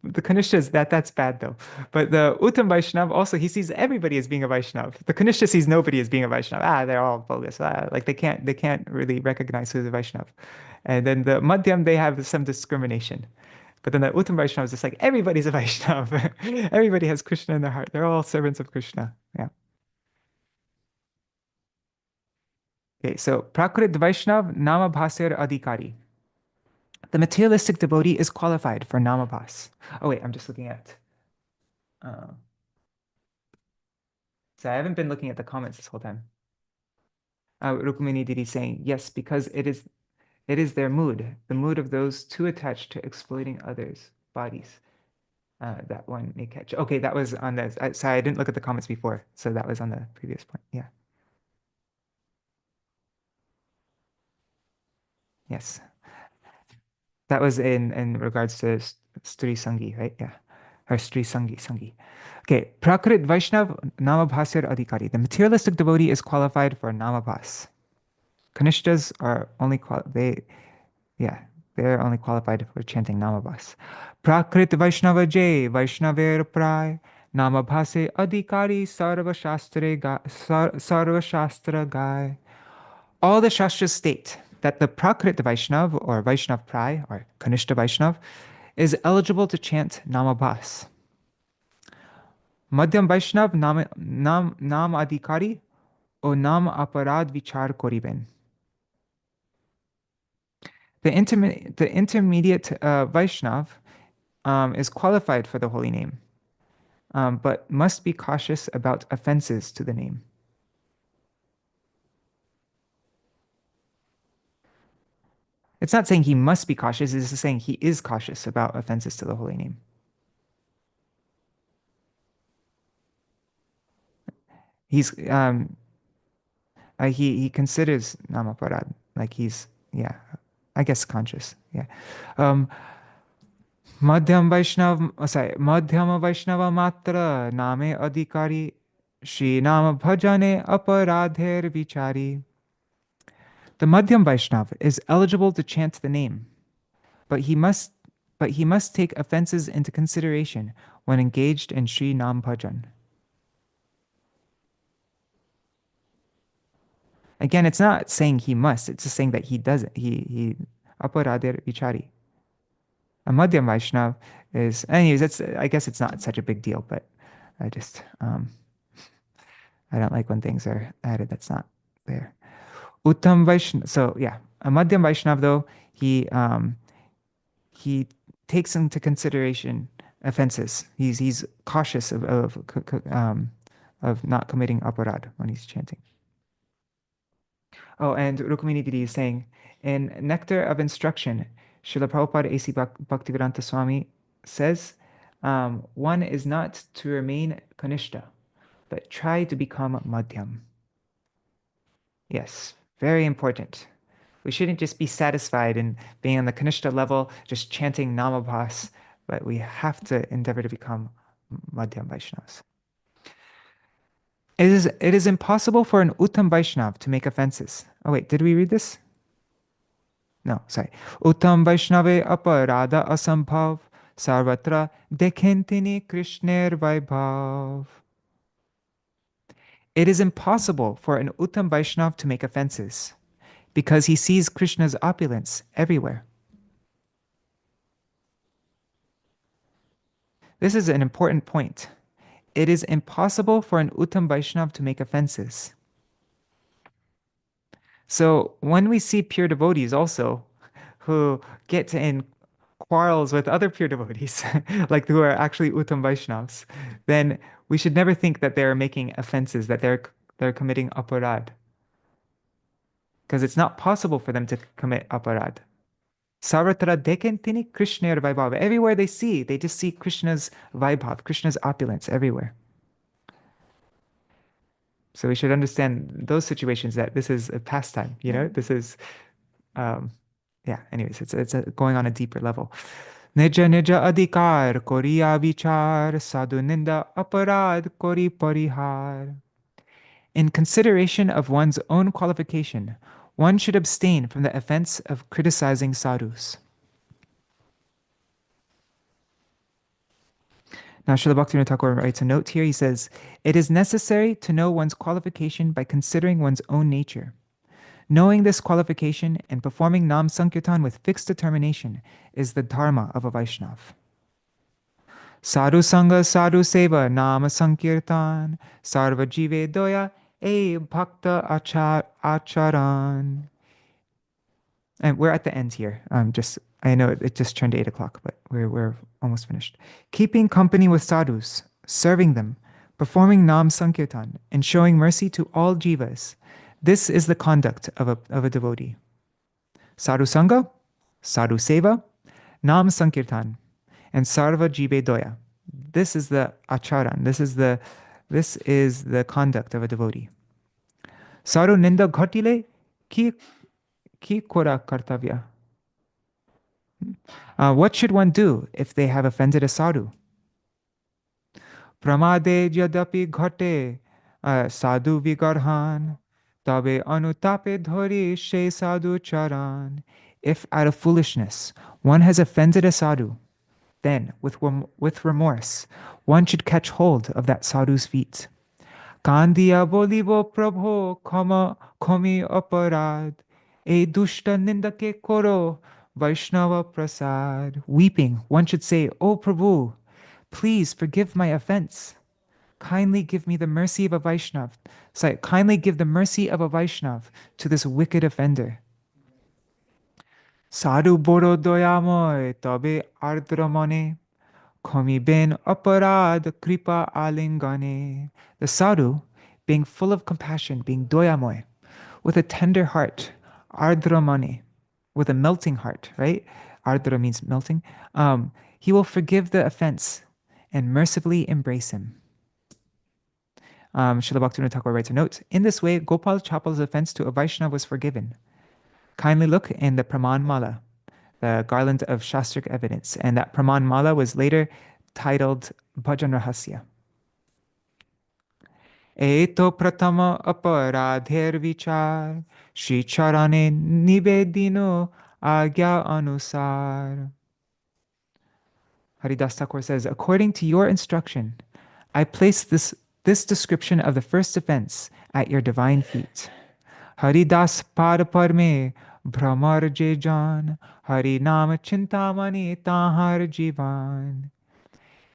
the Kanishta is that's bad though. But the Uttam Vaishnava also he sees everybody as being a Vaishnava. The Kanishta sees nobody as being a Vaishnava. They're all bogus. Like they can't really recognize who's a Vaishnava. And then the Madhyam they have some discrimination. But then the Uttam Vaishnava is just like everybody's a Vaishnava. Everybody has Krishna in their heart. They're all servants of Krishna. Yeah. Okay, so Prakrit Vaishnav Namabhasir Adhikari. The materialistic devotee is qualified for Namabhas. Oh wait, I'm just looking at. Uh, so I haven't been looking at the comments this whole time. Rukmini Didi saying yes, because it is their mood, the mood of those too attached to exploiting others' bodies. That one may catch. Okay, that was on the. Sorry, I didn't look at the comments before, so that was on the previous point. Yeah. Yes. That was in regards to Stri Sangi, right? Yeah. Or Stri Sangi. Okay. Prakrit Vaishnav Namabhasir Adhikari. The materialistic devotee is qualified for Namabhas. Kanishtas are only they're only qualified for chanting Namabhas. Prakrit Vaishnava Jay Vaishnaver Prai Namabhase Adhikari Sarva Shastra Gai. All the Shastras state that the Prakrit Vaishnav or Vaishnav Prai or Kanishta Vaishnav is eligible to chant Namabhas. Madhyam Vaishnav Nam Adhikari o Nāmāparādha vichar koriben. The intermediate Vaishnav is qualified for the holy name, but must be cautious about offenses to the name. It's not saying he must be cautious, it's just saying he is cautious about offenses to the holy name. He's he considers Nāmāparādha, like he's I guess conscious. Yeah. Madhyam Vaishnava Matra Name Adhikari Shri Nama Bhajane Aparadher Vichari. The Madhyam Vaishnava is eligible to chant the name, but he must take offenses into consideration when engaged in Sri Nam Bhajan. Again, it's not saying he must, it's just saying that he does it. He Aparadher Vichari. A Madhyam Vaishnava is, anyways, I guess it's not such a big deal, but I just, I don't like when things are added that's not there. Uttam Vaishnava, so yeah, a Madhyam Vaishnava though, he takes into consideration offenses. He's cautious of not committing aparad when he's chanting. Oh, and Rukmini Didi is saying, in Nectar of Instruction, Srila Prabhupada A.C. Bhaktivedanta Swami says, one is not to remain Kanishta, but try to become Madhyam. Yes, very important. We shouldn't just be satisfied in being on the Kanishta level, just chanting Namabhas, but we have to endeavor to become Madhyam Vaishnavas. It is impossible for an Uttam Vaishnav to make offenses. Oh wait, did we read this? No, sorry. Uttam Vaishnave Aparadha Asambhav Sarvatra Dekhentini Krishner Vaibhav. It is impossible for an Uttam Vaishnav to make offenses because he sees Krishna's opulence everywhere. This is an important point. It is impossible for an Uttam Vaishnav to make offenses. So when we see pure devotees also who get in quarrels with other pure devotees, like who are actually Uttam Vaishnavas, then we should never think that they're making offenses, that they're committing aparad, because it's not possible for them to commit aparad. Sarvatra dekentini Krishna Vaibhava. Everywhere they see, they just see Krishna's Vaibhav, Krishna's opulence everywhere. So we should understand those situations that this is a pastime, this is, yeah, anyways, it's going on a deeper level. Nija nija adhikar koriya vichar Sādhu-nindā aparad kori parihar. In consideration of one's own qualification, one should abstain from the offense of criticizing sadhus. Now, Srila Bhaktivinoda Ṭhākura writes a note here. He says, "It is necessary to know one's qualification by considering one's own nature. Knowing this qualification and performing Nam Sankirtan with fixed determination is the dharma of a Vaishnav. Sadhu Sangha Sadhu Seva Nama Sankirtan Sarva Jive Doya E Bhakta Acharan." And we're at the end here. I know it just turned 8 o'clock, but we're almost finished. Keeping company with sadhus, serving them, performing Nam Sankirtan, and showing mercy to all jivas. This is the conduct of a devotee. Sadhu Sangha, Sadhu Seva, Nam Sankirtan, and Sarva Jive Doya. This is the acharan. This is the conduct of a devotee. Sādhu-nindā ghatile ki kora kartavya. What should one do if they have offended a sadhu? Pramade yadapi ghate sadhu vigarhan tabe anutape dhori she sadhu charan. If out of foolishness one has offended a sadhu, then with remorse one should catch hold of that sadhu's feet. Kandiya bolibo prabho komi aparad e dushta nindake koro Vaishnava Prasad. Weeping, one should say, "O Prabhu, please forgive my offense. Kindly give me the mercy of a Vaishnav. Kindly give the mercy of a Vaishnav to this wicked offender." Sadhu boro doyamoy tabe ardramane komi ben aparad kripa alingane. The sadhu, being full of compassion, being doyamoy, with a tender heart, ardramane, with a melting heart, right? Ardra means melting. He will forgive the offense and mercifully embrace him. Srila Bhaktivinoda Ṭhākura writes a note. In this way, Gopal Chapal's offense to a Vaishnava was forgiven. Kindly look in the Praman Mala, the garland of Shastric evidence, and that Praman Mala was later titled Bhajan Rahasya. Eto pratama aparadher vichar Shri Charane Nivedino Agya Anusar. Haridas Thakur says, according to your instruction, I place this description of the first offense at your divine feet. Haridas Padaparme Brahmar Jejan Harināma-cintāmaṇi Tahar Jivan.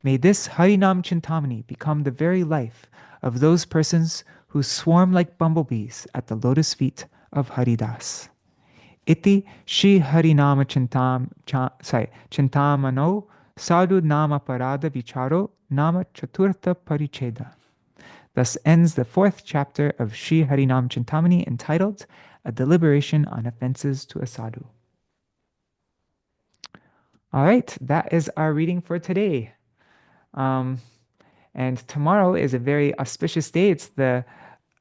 May this Harināma-cintāmaṇi become the very life of those persons who swarm like bumblebees at the lotus feet of Haridas. Iti Śrī Harināma-cintāmaṇo Sadhu Nāmāparādha Vicharo Nama Chaturtha Paricheda. Thus ends the 4th chapter of Śrī Harināma-cintāmaṇi, entitled A Deliberation on Offenses to a Sadhu. All right, that is our reading for today. And tomorrow is a very auspicious day. It's the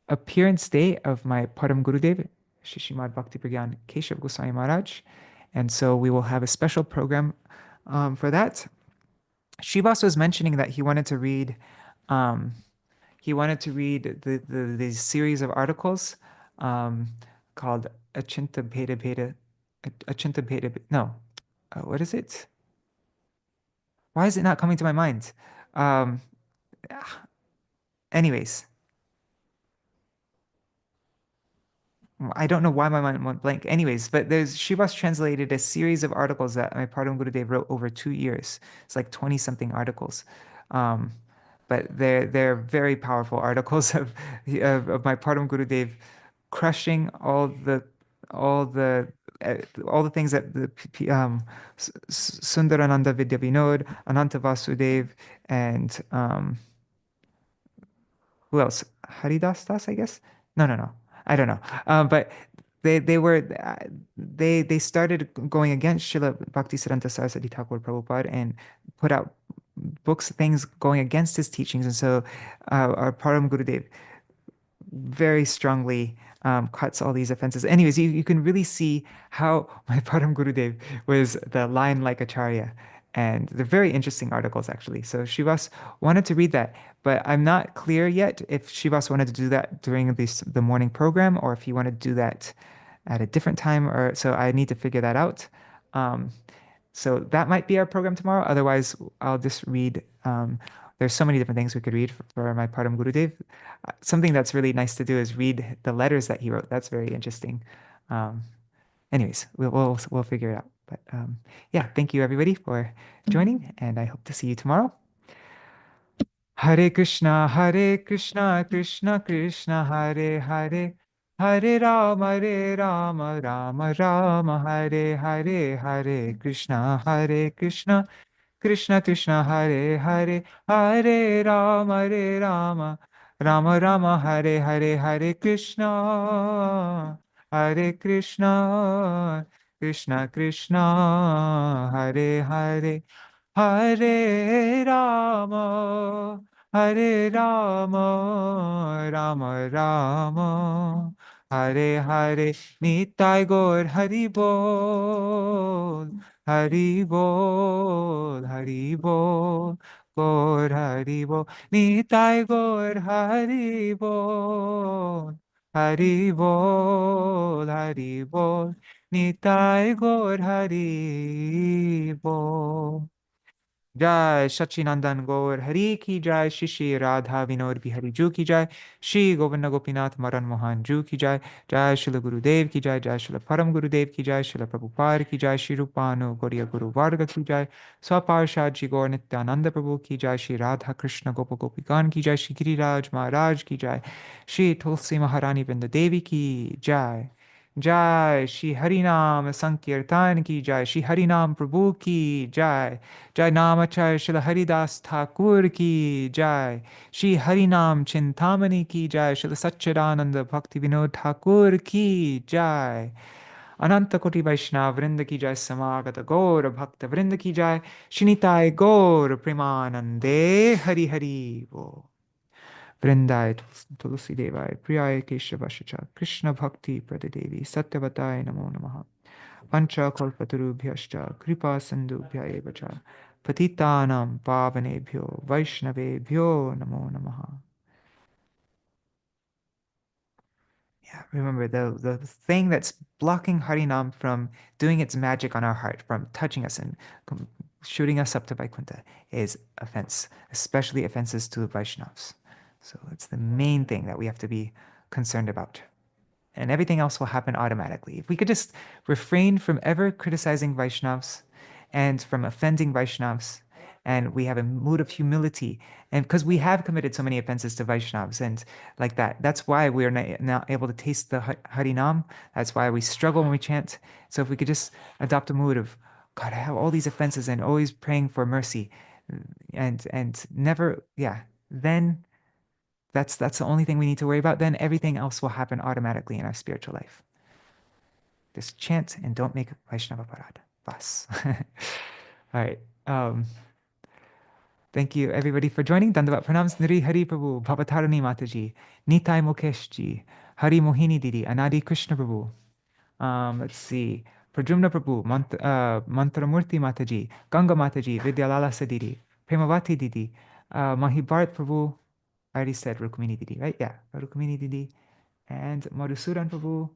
appearance day of my Param Gurudev, Shishimad Bhakti Pragyan Keshav Goswami Maharaj. And so we will have a special program for that. Shivas was mentioning that he wanted to read these series of articles called Achinta Bheda Bheda, what is it? Why is it not coming to my mind? Anyways, I don't know why my mind went blank. Anyways, but Shivas translated a series of articles that my Param Gurudev wrote over 2 years. It's like 20-something articles. But they're very powerful articles of my Param Gurudev crushing all the all the things that Sundarananda Vidya Vinod, Ananta Vasudev, and who else? Haridas Das, I guess. No. I don't know. But they were they started going against Srila Bhaktisiddhanta Saraswati Thakur Prabhupada and put out books, things going against his teachings. And so our Param Gurudev very strongly cuts all these offenses. Anyways, you can really see how my Param Gurudev was the lion like Acharya. And they're very interesting articles, actually. So Shivas wanted to read that, but I'm not clear yet if Shivas wanted to do that during the morning program or if he wanted to do that at a different time. Or so I need to figure that out. Um, so that might be our program tomorrow. Otherwise, I'll just read. There's so many different things we could read for my Param Gurudev. Something that's really nice to do is read the letters that he wrote. That's very interesting. Um, anyways, we'll figure it out. But yeah, thank you everybody for joining, and I hope to see you tomorrow. Hare Krishna, Krishna Krishna, Hare Hare, Hare Rama, Rama Rama, Hare Hare, Hare Krishna, Krishna Krishna, Hare Hare, Hare Rama, Rama Rama, Hare Hare, Hare Krishna, Krishna Krishna, Hare Hare, Hare Rama, Hare Rama, Rama Rama, Hare Hare, Nitai Gaur Hari Bol, Hari Bol, Hari Bol, Gaur Hari Bol, Nitai Gaur Hari Bol, Hari Bol, Hari Bol, Nitai Gaur Hari Bol. जय सच्चिनंदन गौर हरि की जय, श्री श्री राधा विनोद बिहारी जू की जय, श्री गोविंद गोपीनाथ मदन मोहन जू की जय, जय श्रील गुरुदेव की जय, जय श्रील परम गुरुदेव की जय, श्रील प्रभुपाद की जय, श्री रूपानु गौरिया गुरु वर्ग की जय, स्वपार्षद जी गौर नित्यानंद प्रभु की जय, श्री राधा कृष्ण गोप गोपिकान की जय, श्री गिरिराज महाराज की जय, श्री तुलसी महारानी वृंद देवी की जय, जय श्री हरिनाम संकीर्तन की जय, श्री हरिनाम प्रभु की जय, जय नामाचार्य श्री हरिदास ठाकुर की जय, श्री हरिनाम चिंतामणि की जय, श्री सच्चिदानंद भक्ति विनोद ठाकुर की जय, अनंत कोटि वैष्णव वृंद की जय, समागत गौर भक्त वृंद की जय, श्रीनिताय गौर प्रेमानंदे हरि हरि वो, वृंदाय तुलसी देवाय प्रियाय केशवाय कृष्ण भक्ति प्रददेवी सत्यवताय नमो नमः, पंचकल्पतरुभ्यश्च कृपा सिन्धुभ्य एव च पतितानां पावनेभ्यो वैष्णवेभ्यो नमो नमः. Yeah, remember the thing that's blocking Harinam from doing its magic on our heart, from touching us and shooting us up to Vaikuntha, is offense, especially offenses to Vaishnavas. So it's the main thing that we have to be concerned about. And everything else will happen automatically. If we could just refrain from ever criticizing Vaishnavas and from offending Vaishnavas, and we have a mood of humility, and because we have committed so many offenses to Vaishnavas and like that, that's why we are not able to taste the Harinam. That's why we struggle when we chant. So if we could just adopt a mood of, God, I have all these offenses, and always praying for mercy, and never, yeah, then that's the only thing we need to worry about. Then everything else will happen automatically in our spiritual life. Just chant and don't make Vaishnava-parādha. Bas. All right. Thank you everybody for joining. Dandavat pranams. Nri Hari Prabhu, Bhavatarani Mataji, Nitai Mukesh ji, Hari Mohini Didi, Anadi Krishna Prabhu. Let's see. Prajumna Prabhu, Mantramurti Mataji, Ganga Mataji, Vidyalala Sadidi, Premavati Didi, Mahibharat Prabhu. I already said Rukmini Didi, right? Yeah, Rukmini Didi, and Madhusudan Prabhu,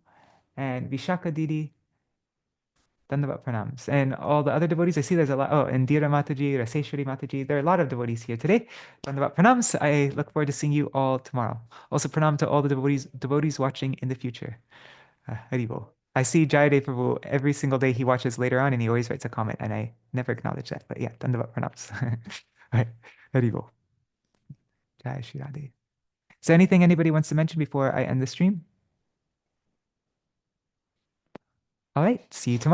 and Vishaka Didi. Dandavat pranams. And all the other devotees, I see there's a lot. Oh, Indira Mataji, Raseshwari Mataji. There are a lot of devotees here today. Dandavat pranams. I look forward to seeing you all tomorrow. Also pranam to all the devotees watching in the future. Haribol. I see Jayade Prabhu every single day. He watches later on and he always writes a comment, and I never acknowledge that. But yeah, Dandavat pranams. All right. Haribol. Jai Shri Radhe. Is there anything anybody wants to mention before I end the stream? All right, see you tomorrow.